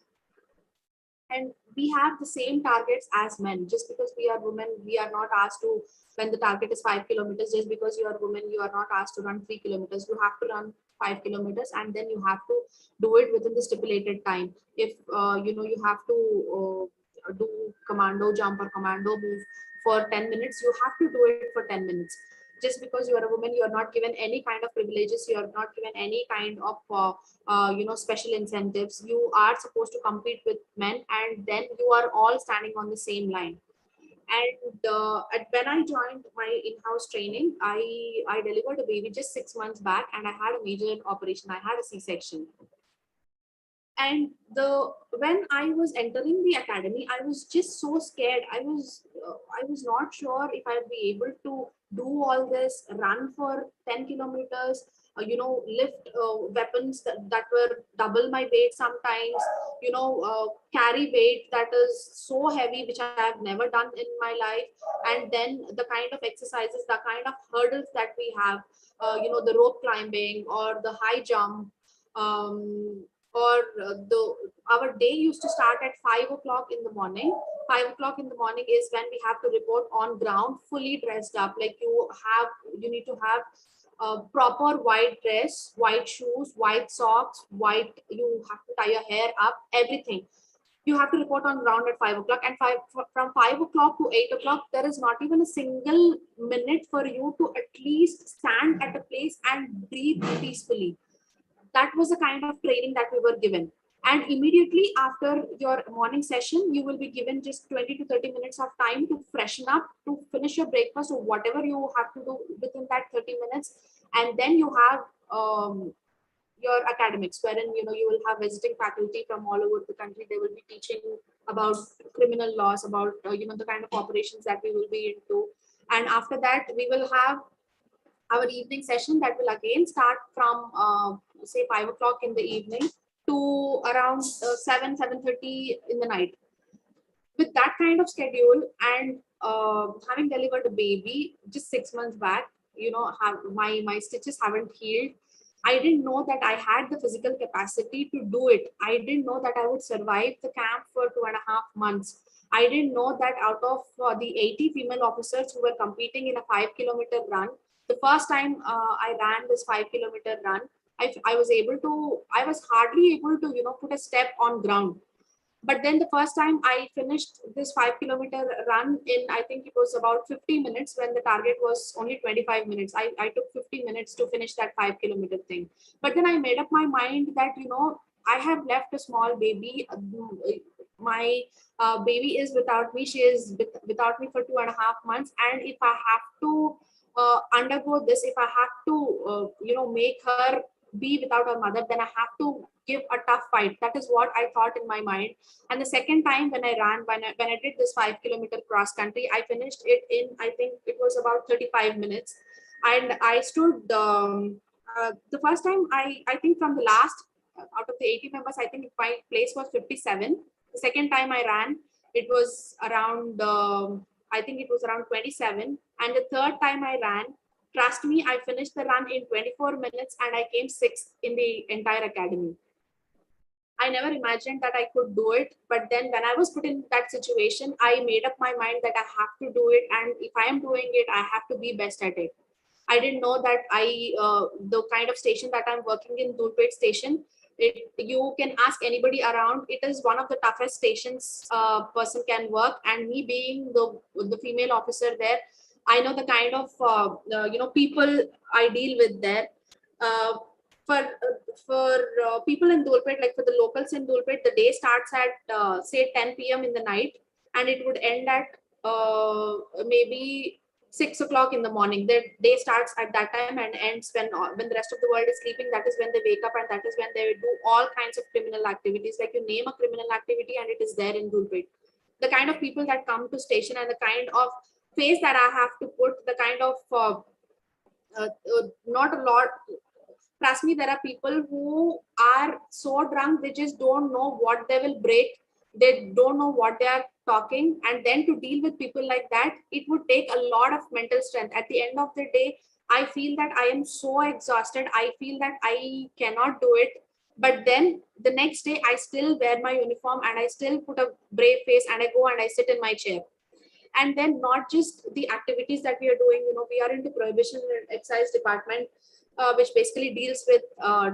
And we have the same targets as men. Just because we are women, we are not asked to, when the target is 5 kilometers, just because you are women, you are not asked to run 3 kilometers. You have to run 5 kilometers, and then you have to do it within the stipulated time. If you have to do commando jump or commando move for 10 minutes, you have to do it for 10 minutes. Just because you are a woman, you are not given any kind of privileges. You are not given any kind of special incentives. You are supposed to compete with men, and then you are all standing on the same line. And when I joined my in-house training, I delivered a baby just 6 months back, and I had a major operation. I had a C-section. And when I was entering the academy, I was just so scared. I was not sure if I'd be able to do all this, run for 10 kilometers, lift weapons that were double my weight sometimes, carry weight that is so heavy, which I have never done in my life. And then the kind of exercises, the kind of hurdles that we have, the rope climbing or the high jump, or our day used to start at 5 o'clock in the morning. 5 o'clock in the morning is when we have to report on ground, fully dressed up. Like, you need to have a proper white dress, white shoes, white socks, you have to tie your hair up, everything. You have to report on ground at 5 o'clock, and from 5 o'clock to 8 o'clock, there is not even a single minute for you to at least stand at a place and breathe peacefully. That was the kind of training that we were given. And immediately after your morning session, you will be given just 20 to 30 minutes of time to freshen up, to finish your breakfast or whatever you have to do within that 30 minutes. And then you have your academics, wherein you will have visiting faculty from all over the country. They will be teaching about criminal laws, about the kind of operations that we will be into. And after that, we will have our evening session that will again start from say 5 o'clock in the evening to around 7:30 in the night. With that kind of schedule, and having delivered a baby just 6 months back, have my stitches haven't healed. I didn't know that I had the physical capacity to do it. I didn't know that I would survive the camp for 2.5 months. I didn't know that out of the 80 female officers who were competing in a 5 kilometer run, the first time I ran this 5 kilometer run, I was hardly able to put a step on ground. But then the first time I finished this 5 kilometer run in, I think it was about 50 minutes, when the target was only 25 minutes. I took 50 minutes to finish that 5 kilometer thing. But then I made up my mind that, I have left a small baby. My baby is without me. She is without me for 2.5 months. And if I have to undergo this, if I have to, make her be without her mother, then I have to give a tough fight. That is what I thought in my mind. And the second time when I ran, when I did this 5 kilometer cross country, I finished it in, I think it was about 35 minutes. And I stood, the first time, I think from the last, out of the 80 members, I think my place was 57. The second time I ran, it was around, I think it was around 27. And the third time I ran, trust me, I finished the run in 24 minutes and I came sixth in the entire academy. I never imagined that I could do it. But then when I was put in that situation, I made up my mind that I have to do it. And if I am doing it, I have to be best at it. I didn't know that the kind of station that I'm working in, Dulpet station, you can ask anybody around. It is one of the toughest stations a person can work. And me being the female officer there, I know the kind of people I deal with there. Uh, for people in Dulpet, like for the locals in Dulpet, the day starts at say 10 p.m. in the night, and it would end at maybe 6 o'clock in the morning. Their day starts at that time and ends when the rest of the world is sleeping. That is when they wake up, and that is when they do all kinds of criminal activities. Like you name a criminal activity, and it is there in Dulpet. The kind of people that come to station and the kind of face that I have to put, the kind of not a lot. Trust me, there are people who are so drunk, they just don't know what they will break. They don't know what they are talking. And then to deal with people like that, it would take a lot of mental strength. At the end of the day, I feel that I am so exhausted. I feel that I cannot do it. But then the next day, I still wear my uniform and I still put a brave face and I go and I sit in my chair. And then not just the activities that we are doing, we are into prohibition and excise department, which basically deals with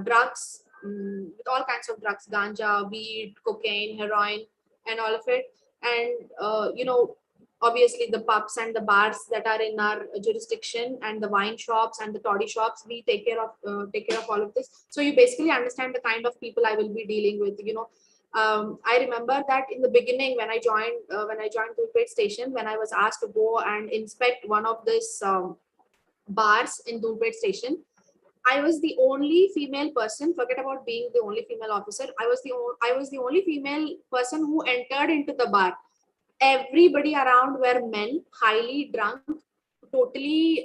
drugs, with all kinds of drugs, ganja, weed, cocaine, heroin, and all of it. And, obviously the pubs and the bars that are in our jurisdiction, and the wine shops and the toddy shops, we take care of all of this. So you basically understand the kind of people I will be dealing with. I remember that in the beginning when I joined Dulpet station, when I was asked to go and inspect one of this bars in Dulpet station, I was the only female person. Forget about being the only female officer. I was the only female person who entered into the bar. Everybody around were men, highly drunk, totally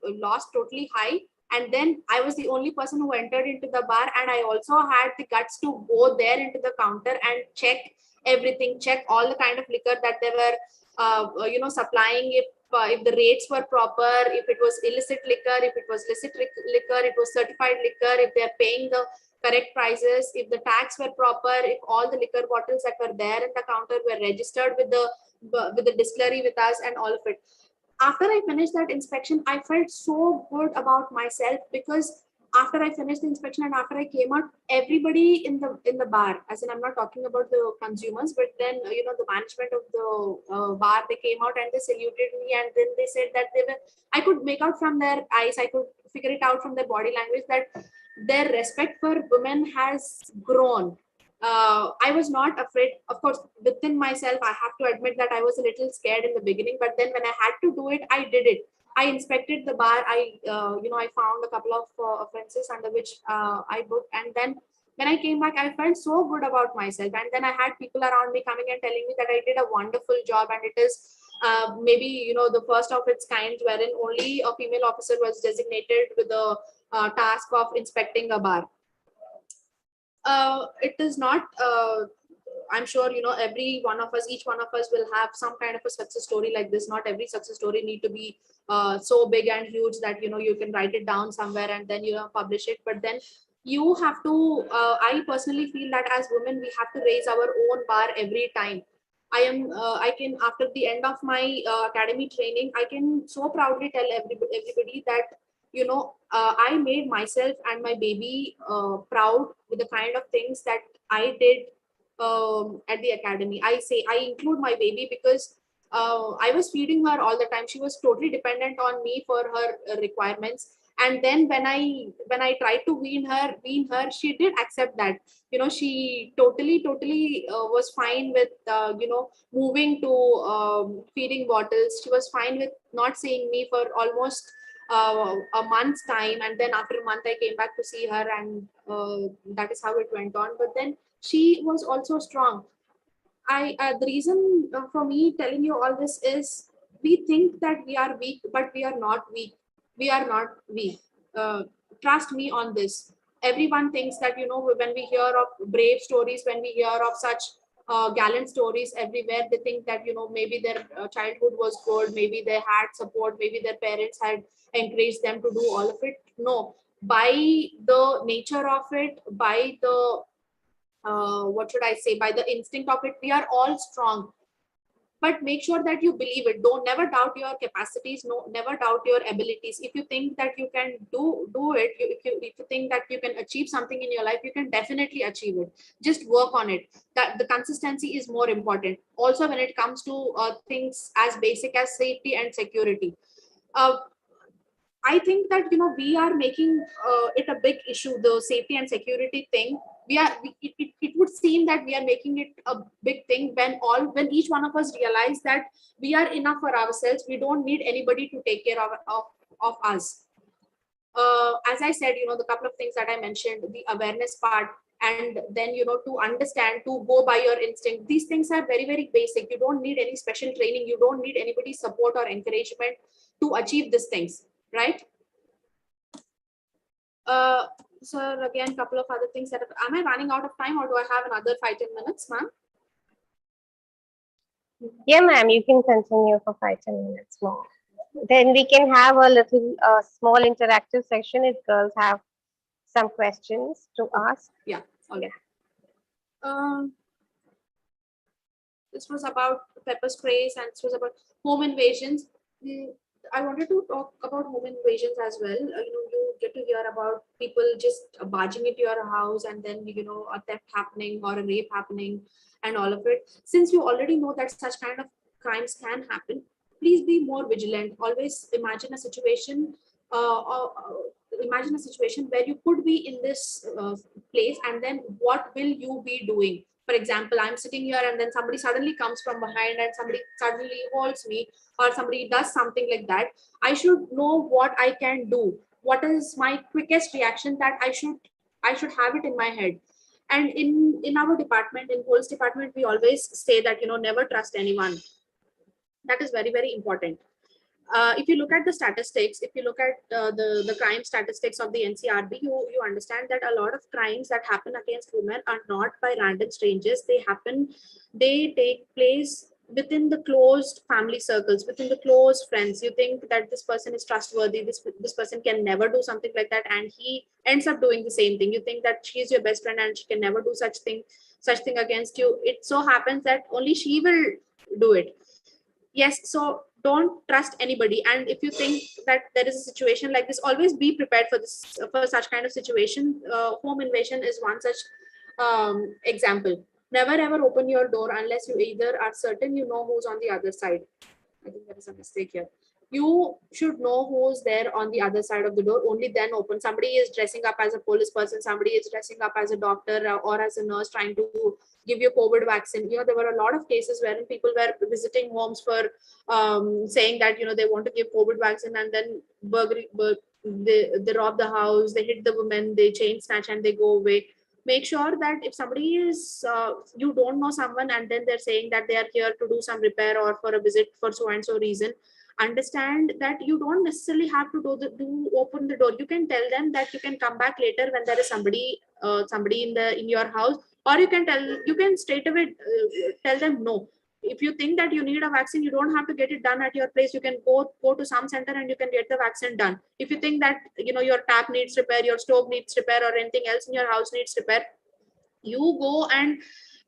lost, totally high. And then I was the only person who entered into the bar, and I also had the guts to go there into the counter and check everything, check all the kind of liquor that they were supplying, if the rates were proper, if it was illicit liquor, if it was licit liquor, it was certified liquor, if they're paying the correct prices, if the tax were proper, if all the liquor bottles that were there in the counter were registered with the distillery with us, and all of it. After I finished that inspection, I felt so good about myself, because after I finished the inspection and after I came out, everybody in the bar, as in I'm not talking about the consumers, but then the management of the bar, they came out and they saluted me, and then they said that I could make out from their eyes, I could figure it out from their body language, that their respect for women has grown. I was not afraid. Of course, within myself, I have to admit that I was a little scared in the beginning, but then when I had to do it, I did it. I inspected the bar. I found a couple of offenses under which I booked, and then when I came back, I felt so good about myself. And then I had people around me coming and telling me that I did a wonderful job, and it is maybe the first of its kind, wherein only a female officer was designated with the task of inspecting a bar. It is not. I'm sure every one of us, each one of us will have some kind of a success story like this. Not every success story need to be so big and huge that you can write it down somewhere and then publish it. But then you have to. I personally feel that as women, we have to raise our own bar every time. I can, after the end of my academy training, I can so proudly tell everybody that I made myself and my baby proud with the kind of things that I did at the academy. I say I include my baby because I was feeding her all the time. She was totally dependent on me for her requirements. And then when I tried to wean her, she did accept that. She totally was fine with moving to feeding bottles. She was fine with not seeing me for almost a month's time, and then after a month I came back to see her, and that is how it went on. But then she was also strong. I The reason for me telling you all this is, we think that we are weak, but we are not weak. We are not weak. uh, Trust me on this. Everyone thinks that when we hear of brave stories, when we hear of such gallant stories everywhere, they think that maybe their childhood was good, maybe they had support, maybe their parents had encouraged them to do all of it. No, by the nature of it, by the what should I say, by the instinct of it, we are all strong. But make sure that you believe it. Don't never doubt your capacities. No, never doubt your abilities. If you think that you can do it, if you think that you can achieve something in your life, you can definitely achieve it. Just work on it. That the consistency is more important. Also, when it comes to things as basic as safety and security. uh, I think that we are making it a big issue, the safety and security thing. It would seem that we are making it a big thing when each one of us realize that we are enough for ourselves. We don't need anybody to take care of us. As I said, the couple of things that I mentioned, the awareness part, and then to understand, to go by your instinct. These things are very, very basic. You don't need any special training. You don't need anybody's support or encouragement to achieve these things, right? uh Sir, again, couple of other things am I running out of time, or do I have another 5-10 minutes, ma'am? Yeah, ma'am, you can continue for 5-10 minutes more. Then we can have a little small interactive section if girls have some questions to ask. Yeah, okay. um this was about pepper sprays, and this was about home invasions. Mm, I wanted to talk about home invasions as well. You get to hear about people just barging into your house, and then a theft happening or a rape happening, and all of it. Since you already know that such kind of crimes can happen, please be more vigilant. Always imagine a situation where you could be in this place, and then what will you be doing? For example, I'm sitting here, and then somebody suddenly comes from behind, and somebody suddenly holds me, or somebody does something like that. I should know what I can do. What is my quickest reaction that I should have it in my head. And in our department, in police department, we always say that never trust anyone. That is very, very important. If you look at the statistics, if you look at the crime statistics of the NCRB, you understand that a lot of crimes that happen against women are not by random strangers. They take place within the closed family circles, within the close friends. You think that this person is trustworthy, this person can never do something like that, and he ends up doing the same thing. You think that she is your best friend and she can never do such thing against you. It so happens that only she will do it. Yes, so don't trust anybody. And if you think that there is a situation like this, always be prepared for such kind of situation. Home invasion is one such example. Never ever open your door unless you either are certain you know who's on the other side. I think there is a mistake here. you should know who's there on the other side of the door. Only then open. Somebody is dressing up as a police person, somebody is dressing up as a doctor or as a nurse trying to give you COVID vaccine. There were a lot of cases wherein people were visiting homes for saying that they want to give COVID vaccine, and then they rob the house, they hit the women, they chain snatch, and they go away. Make sure that if somebody is you don't know someone and then they're saying that they are here to do some repair or for a visit for so and so reason, understand that you don't necessarily have to open the door. You can tell them that you can come back later when there is somebody in your house, or you can straight away tell them no. If you think that you need a vaccine, you don't have to get it done at your place. You can go to some center and you can get the vaccine done. If you think that your tap needs repair, your stove needs repair, or anything else in your house needs repair, you go and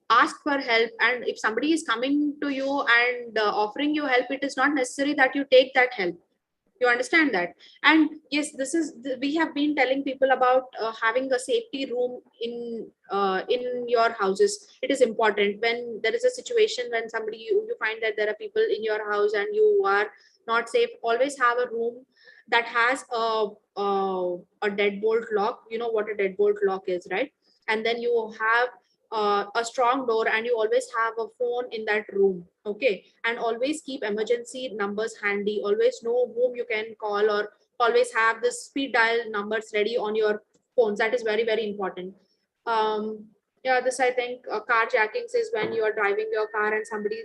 ask for help. And if somebody is coming to you and offering you help, it is not necessary that you take that help. You understand that? And yes, we have been telling people about having a safety room in your houses. It is important when there is a situation when somebody you find that there are people in your house and you are not safe. Always have a room that has a deadbolt lock. You know what a deadbolt lock is, right? And then you have a strong door, and you always have a phone in that room. Okay. And always keep emergency numbers handy. Always know whom you can call, or always have the speed dial numbers ready on your phones. That is very, very important. Yeah, this I think carjackings is when you are driving your car and somebody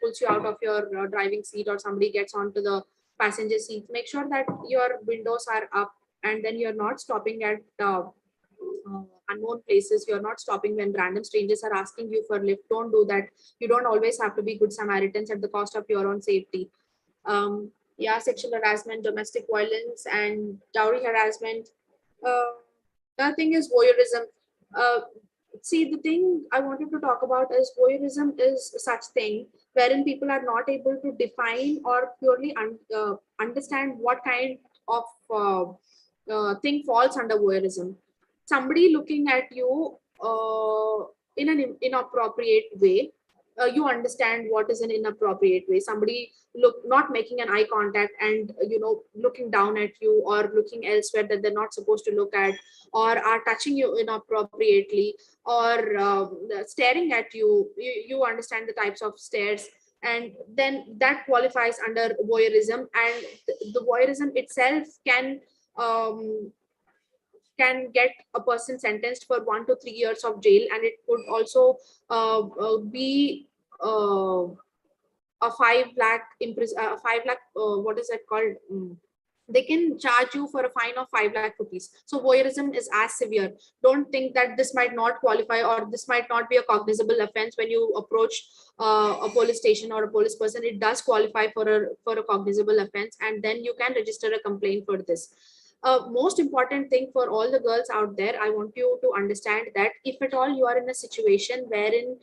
pulls you out of your driving seat, or somebody gets onto the passenger seat. Make sure that your windows are up, and then you're not stopping at unknown places. You're not stopping when random strangers are asking you for lift. Don't do that. You don't always have to be good Samaritans at the cost of your own safety. Yeah, sexual harassment, domestic violence, and dowry harassment. The thing is voyeurism. uh, See, the thing I wanted to talk about is voyeurism is such thing wherein people are not able to define or purely understand what kind of thing falls under voyeurism. Somebody looking at you in an inappropriate way. You understand what is an inappropriate way. Somebody not making an eye contact and looking down at you, or looking elsewhere that they're not supposed to look at, or are touching you inappropriately, or staring at you understand the types of stares, and then that qualifies under voyeurism. And the voyeurism itself um, can get a person sentenced for 1 to 3 years of jail, and it could also be a 5 lakh 5 lakh, what is that called? They can charge you for a fine of 5 lakh rupees. So voyeurism is as severe. Don't think that this might not qualify, or this might not be a cognizable offense when you approach a police station or a police person. It does qualify for a cognizable offense, and then you can register a complaint for this. Most important thing for all the girls out there, I want you to understand that if at all you are in a situation wherein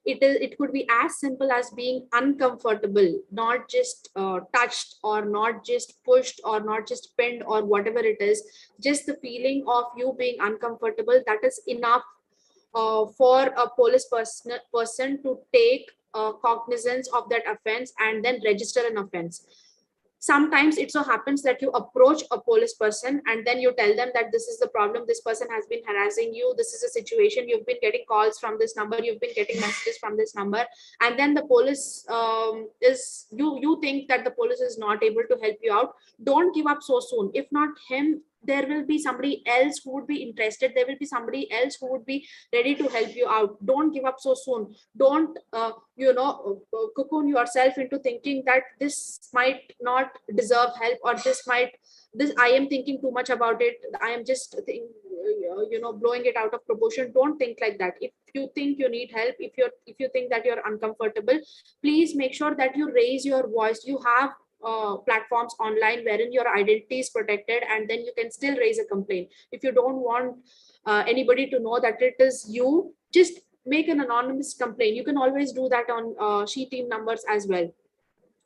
it could be as simple as being uncomfortable, not just touched, or not just pushed, or not just pinned, or whatever it is, just the feeling of you being uncomfortable, that is enough for a police person to take cognizance of that offense and then register an offense. Sometimes it so happens that you approach a police person and then you tell them that this is the problem, this person has been harassing you, this is a situation, you've been getting calls from this number, you've been getting messages from this number, and then the police is you think that the police is not able to help you out. Don't give up so soon. If not him, there will be somebody else who would be interested, there will be somebody else who would be ready to help you out. Don't give up so soon. Don't cocoon yourself into thinking that this might not deserve help, or this I am thinking too much about it, I am just blowing it out of proportion. Don't think like that. If you think you need help, if you think that you're uncomfortable, please make sure that you raise your voice. You have platforms online wherein your identity is protected, and then you can still raise a complaint. If you don't want anybody to know that it is you, just make an anonymous complaint. You can always do that on she team numbers as well.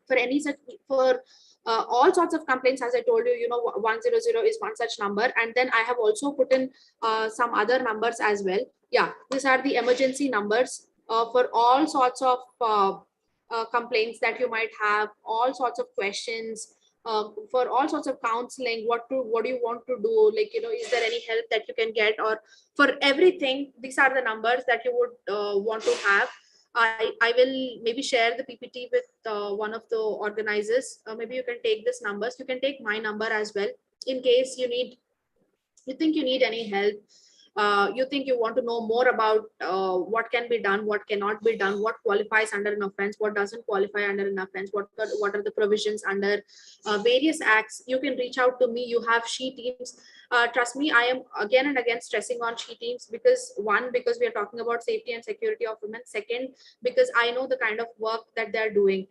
For any such, for all sorts of complaints, as I told you, 100 is one such number, and then I have also put in some other numbers as well. Yeah, these are the emergency numbers for all sorts of complaints that you might have, all sorts of questions, for all sorts of counseling, what do you want to do, like, is there any help that you can get, or for everything, these are the numbers that you would want to have. I will maybe share the PPT with one of the organizers. Maybe you can take this numbers. You can take my number as well in case you think you need any help. You think you want to know more about what can be done, what cannot be done, what qualifies under an offense, what doesn't qualify under an offense, what are the provisions under various acts. You can reach out to me. You have she teams. Trust me, I am again and again stressing on she teams, because one, because we are talking about safety and security of women. Second, because I know the kind of work that they're doing,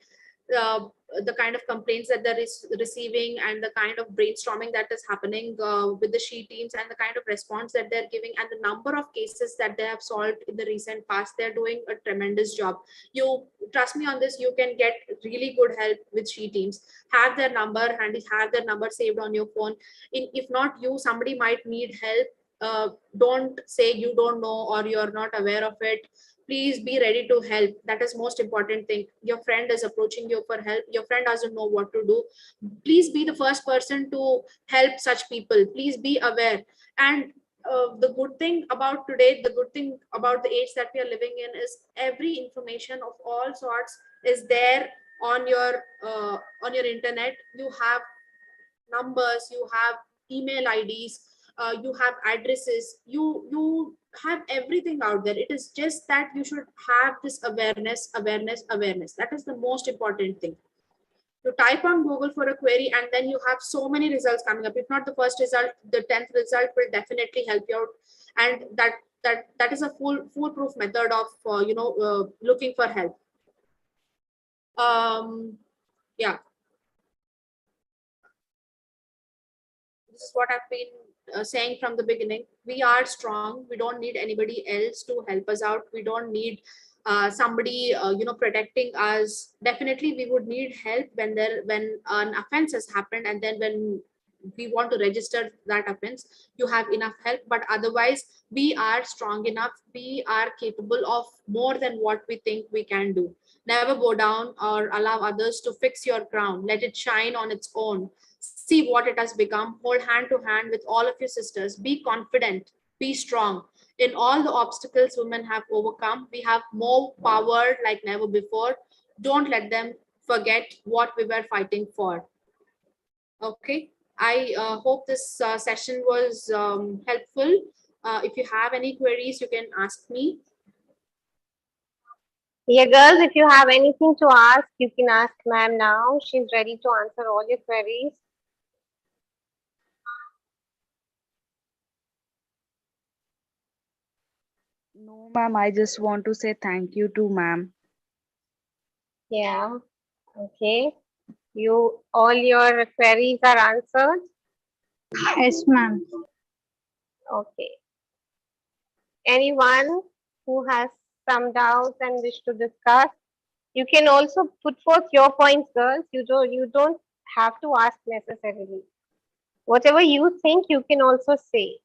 uh, the kind of complaints that they're receiving, and the kind of brainstorming that is happening with the she teams, and the kind of response that they're giving, and the number of cases that they have solved in the recent past. They're doing a tremendous job. You trust me on this. You can get really good help with she teams. Have their number handy, have their number saved on your phone. If not you, somebody might need help. Don't say you don't know or you're not aware of it. Please be ready to help. That is most important thing. Your friend is approaching you for help, your friend doesn't know what to do. Please be the first person to help such people. Please be aware. And the good thing about today, the good thing about the age that we are living in, is every information of all sorts is there on your internet. You have numbers, you have email IDs, you have addresses, you have everything out there. It is just that you should have this awareness. That is the most important thing. You type on Google for a query, and then you have so many results coming up. If not the first result, the 10th result will definitely help you out. And that is a foolproof method of looking for help. Yeah, this is what I've been saying from the beginning. We are strong. We don't need anybody else to help us out. We don't need somebody protecting us. Definitely we would need help when an offense has happened, and then when we want to register that offense, you have enough help. But otherwise, we are strong enough. We are capable of more than what we think we can do. Never go down or allow others to fix your crown. Let it shine on its own. See what it has become. Hold hand to hand with all of your sisters. Be confident. Be strong. In all the obstacles women have overcome, we have more power like never before. Don't let them forget what we were fighting for. Okay. I hope this session was helpful. If you have any queries, you can ask me. Yeah, girls, if you have anything to ask, you can ask ma'am now. She's ready to answer all your queries. No, ma'am, I just want to say thank you to ma'am. Yeah, okay. All your queries are answered? Yes, ma'am. Okay. Anyone who has some doubts and wish to discuss, you can also put forth your points, girls. You don't have to ask necessarily. Whatever you think, you can also say.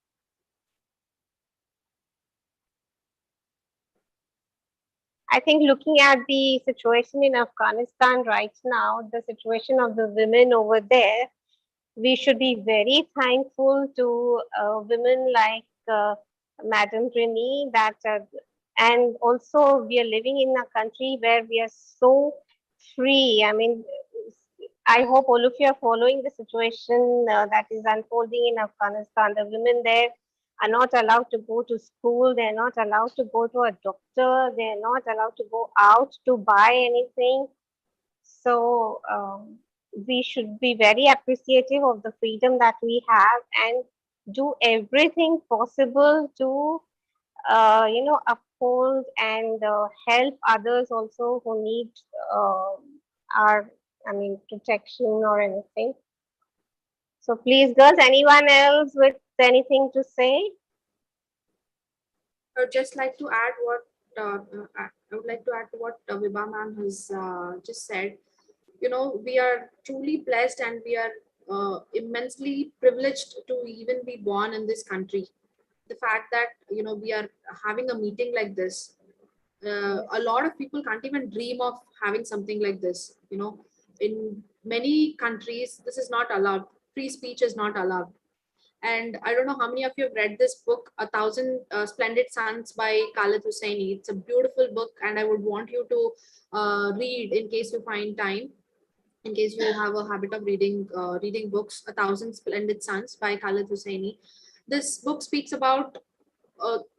I think looking at the situation in Afghanistan right now, the situation of the women over there, we should be very thankful to women like Madam Rini, and also we are living in a country where we are so free. I mean, I hope all of you are following the situation that is unfolding in Afghanistan. The women there are not allowed to go to school. They're not allowed to go to a doctor. They're not allowed to go out to buy anything. So we should be very appreciative of the freedom that we have and do everything possible to, uphold and help others also who need uh, our, protection or anything. So please, girls, anyone else with anything to say? I would just like to add what I would like to add to what Vibha ma'am has just said. We are truly blessed, and we are immensely privileged to even be born in this country. The fact that we are having a meeting like this, A lot of people can't even dream of having something like this. You know, in many countries, this is not allowed. Free speech is not allowed. And I don't know how many of you have read this book, A Thousand Splendid Suns by Khaled Hosseini. It's a beautiful book, and I would want you to read in case you find time, in case you have a habit of reading books. A Thousand Splendid Suns by Khaled Hosseini. This book speaks about,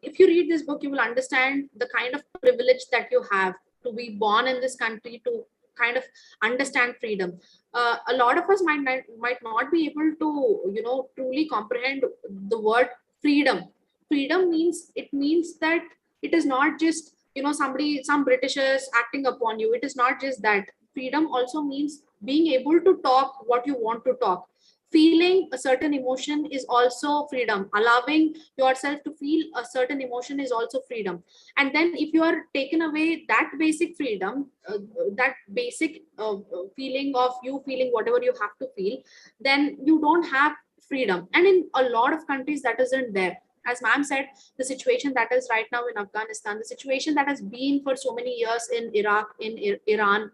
if you read this book, you will understand the kind of privilege that you have to be born in this country, to kind of understand freedom. A lot of us might not be able to, you know, truly comprehend the word freedom. Freedom means, it means that it is not just, you know, some Britishers acting upon you. It is not just that. Freedom also means being able to talk what you want to talk. Feeling a certain emotion is also freedom. Allowing yourself to feel a certain emotion is also freedom. And then if you are taken away that basic freedom, that basic feeling of you feeling whatever you have to feel, then you don't have freedom. And in a lot of countries, that isn't there. As ma'am said, the situation that is right now in Afghanistan, the situation that has been for so many years in Iraq, in Iran,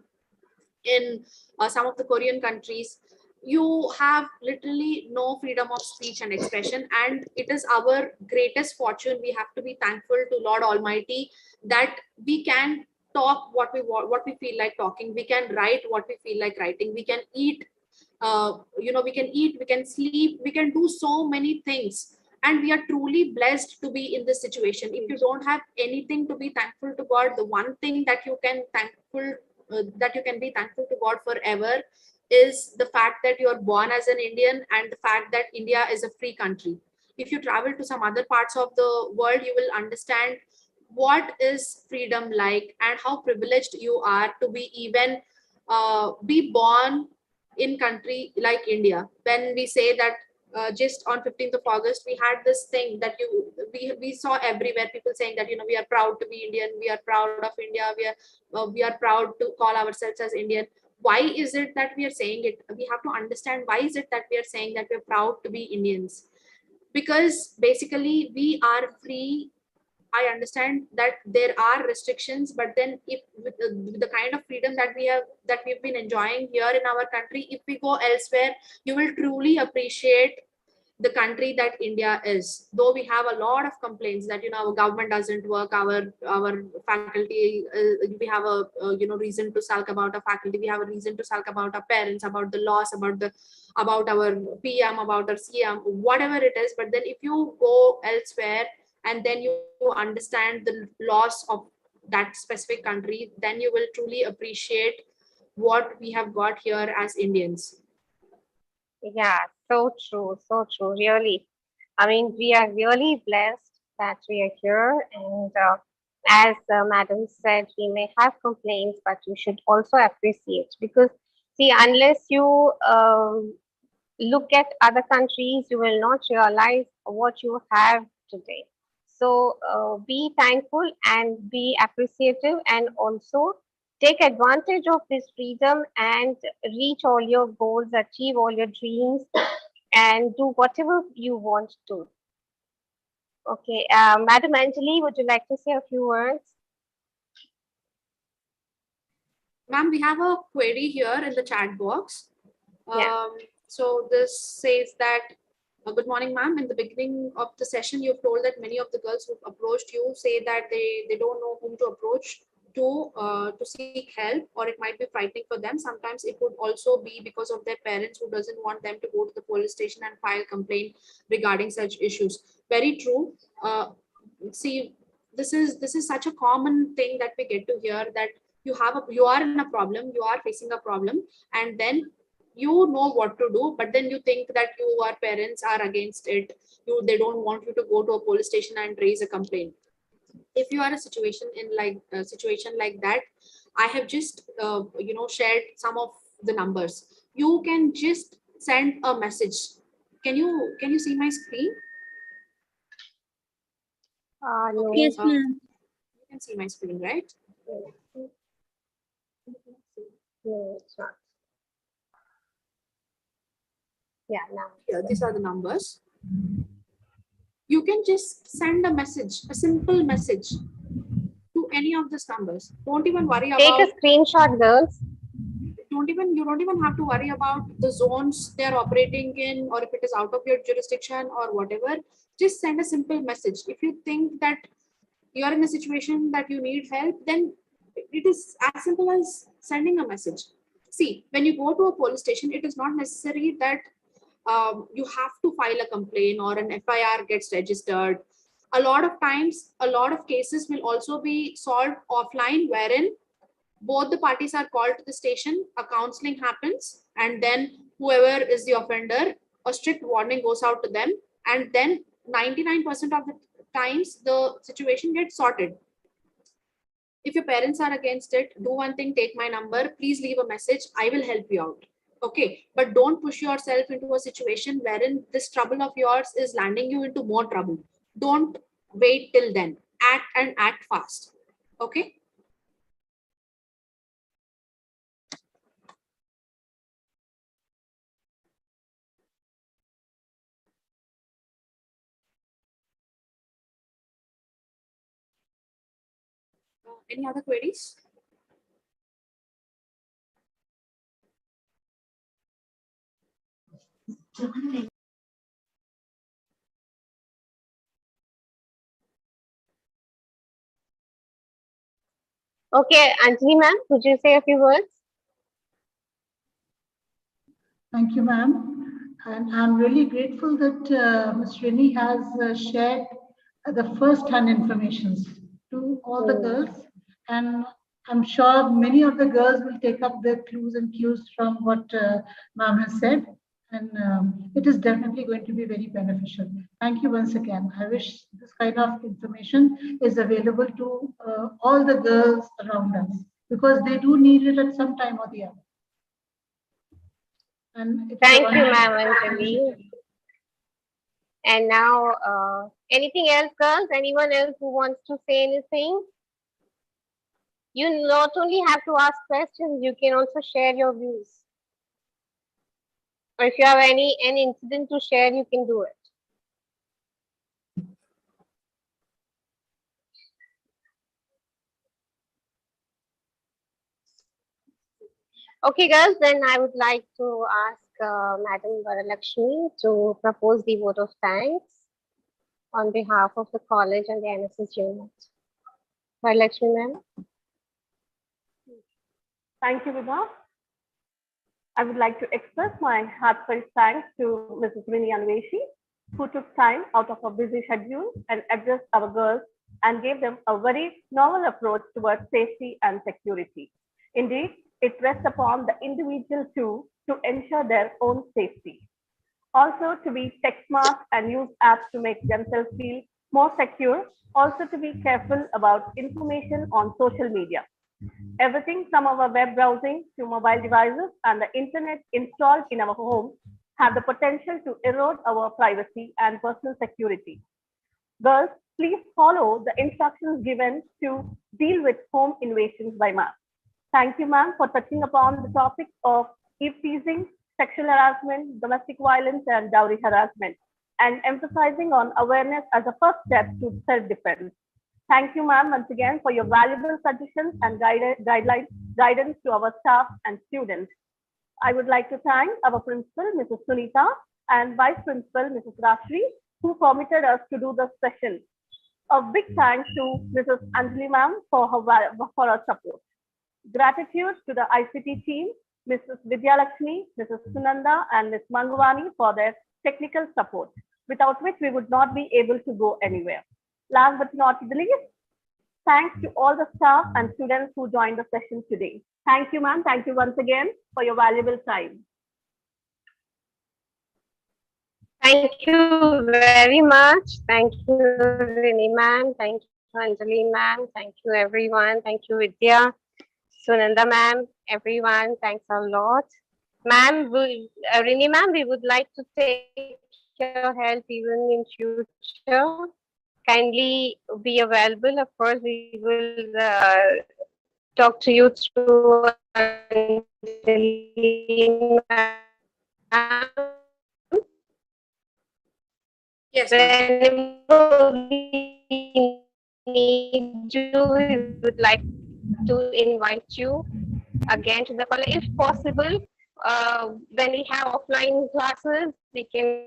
in some of the Korean countries, you have literally no freedom of speech and expression. And it is our greatest fortune. We have to be thankful to Lord Almighty that we can talk what we want, what we feel like talking. We can write what we feel like writing. We can eat, we can eat, we can sleep, we can do so many things. And we are truly blessed to be in this situation. If you don't have anything to be thankful to God, the one thing that you can that you can be thankful to God forever is the fact that you are born as an Indian, and the fact that India is a free country. If you travel to some other parts of the world, you will understand what is freedom like, and how privileged you are to be even be born in country like India. When we say that, just on 15th of August, we had this thing that we saw everywhere, people saying that, you know, we are proud to be Indian, we are proud of India, we are proud to call ourselves as Indian. Why is it that we are saying it? We have to understand why is it that we are saying that we're proud to be Indians. Because basically we are free. I understand that there are restrictions, but then if with the kind of freedom that we've been enjoying here in our country, if we go elsewhere, you will truly appreciate the country that India is. Though we have a lot of complaints that, you know, our government doesn't work, our faculty, we have a reason to sulk about our faculty, we have a reason to sulk about our parents, about the laws, about our PM, about our CM, whatever it is. But then if you go elsewhere and then you understand the laws of that specific country, then you will truly appreciate what we have got here as Indians. Yeah, so true, really. I mean, we are really blessed that we are here. And as Madam said, we may have complaints, but you should also appreciate. Because, see, unless you look at other countries, you will not realize what you have today. So be thankful and be appreciative, and also take advantage of this freedom and reach all your goals, achieve all your dreams, and do whatever you want to. Okay, Madam Anjali, would you like to say a few words? Ma'am, we have a query here in the chat box. Yeah. So this says that, good morning, ma'am. In the beginning of the session, you've told that many of the girls who approached you say that they don't know whom to approach to seek help, or it might be frightening for them. Sometimes it would also be because of their parents who doesn't want them to go to the police station and file complaint regarding such issues. Very true. See, this is such a common thing that we get to hear, that you are in a problem, you are facing a problem, and then you know what to do, but then you think that your parents are against it. They don't want you to go to a police station and raise a complaint. If you are a situation like that, I have just shared some of the numbers. You can just send a message. Can you see my screen? No. Yes, ma'am. You can see my screen, right? No, it's not. Yeah, now. Here, these are the numbers. You can just send a message, a simple message, to any of these numbers. Don't even worry Take about. a screenshot, girls. You don't even have to worry about the zones they're operating in, or if it is out of your jurisdiction or whatever. Just send a simple message. If you think that you are in a situation that you need help, then it is as simple as sending a message. See, when you go to a police station, it is not necessary that you have to file a complaint or an FIR gets registered. A lot of times, a lot of cases will also be solved offline, wherein both the parties are called to the station, a counseling happens, and then whoever is the offender, a strict warning goes out to them, and then 99% of the times the situation gets sorted. If your parents are against it, do one thing, take my number, please leave a message, I will help you out. Okay, but don't push yourself into a situation wherein this trouble of yours is landing you into more trouble. Don't wait till then. Act and act fast. Okay. Any other queries? Okay, Anjali ma'am, could you say a few words? Thank you, ma'am. And I'm really grateful that Ms. Rini has shared the first-hand information to all the girls. And I'm sure many of the girls will take up the clues and cues from what ma'am has said. And it is definitely going to be very beneficial. Thank you once again. I wish this kind of information is available to all the girls around us, because they do need it at some time or the other. And thank you, ma'am, Anjali. And now, anything else, girls? Anyone else who wants to say anything? You not only have to ask questions, you can also share your views. Or if you have any incident to share, you can do it. Okay, girls, then I would like to ask Madam Varalakshmi to propose the vote of thanks on behalf of the college and the NSS unit. Varalakshmi, ma'am. Thank you, Vibha. I would like to express my heartfelt thanks to Mrs. Rini Anveshi, who took time out of her busy schedule and addressed our girls and gave them a very novel approach towards safety and security. Indeed, it rests upon the individual too to ensure their own safety. Also, to be tech smart and use apps to make themselves feel more secure. Also, to be careful about information on social media. Everything from our web browsing to mobile devices and the internet installed in our homes have the potential to erode our privacy and personal security. Girls, please follow the instructions given to deal with home invasions by ma'am. Thank you, ma'am, for touching upon the topic of teasing, sexual harassment, domestic violence, and dowry harassment, and emphasizing on awareness as a first step to self-defense. Thank you, ma'am, once again for your valuable suggestions and guidance to our staff and students. I would like to thank our principal, Mrs. Sunita, and vice principal, Mrs. Rashri, who permitted us to do this session. A big thanks to Mrs. Anjali ma'am for her support. Gratitude to the ICT team, Mrs. Vidya Lakshmi, Mrs. Sunanda, and Ms. Manguvani for their technical support, without which we would not be able to go anywhere. Last but not the least, thanks to all the staff and students who joined the session today. Thank you, ma'am. Thank you once again for your valuable time. Thank you very much. Thank you, Rini ma'am. Thank you, Anjali ma'am. Thank you, everyone. Thank you, Vidya, Sunanda ma'am, everyone. Thanks a lot. Ma'am, Rini ma'am, we would like to take your help even in future. Kindly be available. Of course, we will talk to you through Anjali ma'am. Yes, Whenever we need you, we would like to invite you again to the college, if possible. When we have offline classes, we can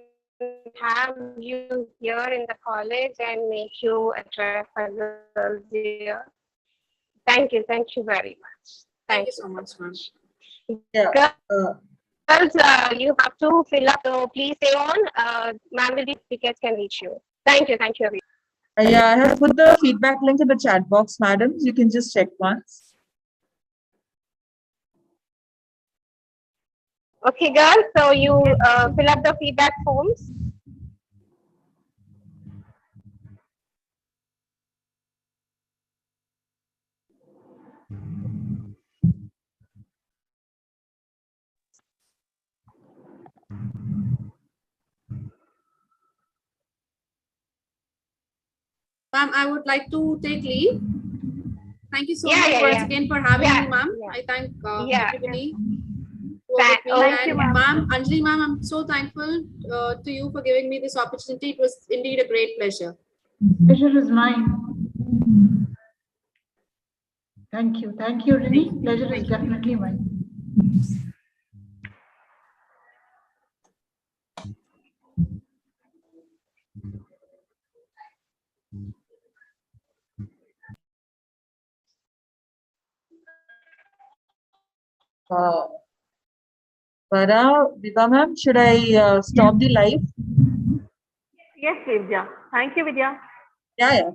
have you here in the college and make you address the girls here. Thank you very much. Thank you so much, ma'am. Yeah. Girls, you have to fill up, so please stay on. Ma'am will be tickets can reach you. Thank you, everyone. Yeah, I have put the feedback link in the chat box, madam. You can just check once. Okay, girls, so you fill up the feedback forms. Ma'am, I would like to take leave. Thank you so Yeah, much yeah, once yeah. again for having Yeah, me, ma'am. yeah. I thank Yeah. everybody who was with me. Thank you, And ma'am. ma'am, Anjali ma'am, I'm so thankful to you for giving me this opportunity. It was indeed a great pleasure. Pleasure is mine. Thank you, Rini. Pleasure is definitely mine. Viva ma'am, should I stop the live? Yes, Vidya. Thank you, Vidya. Yeah, yeah.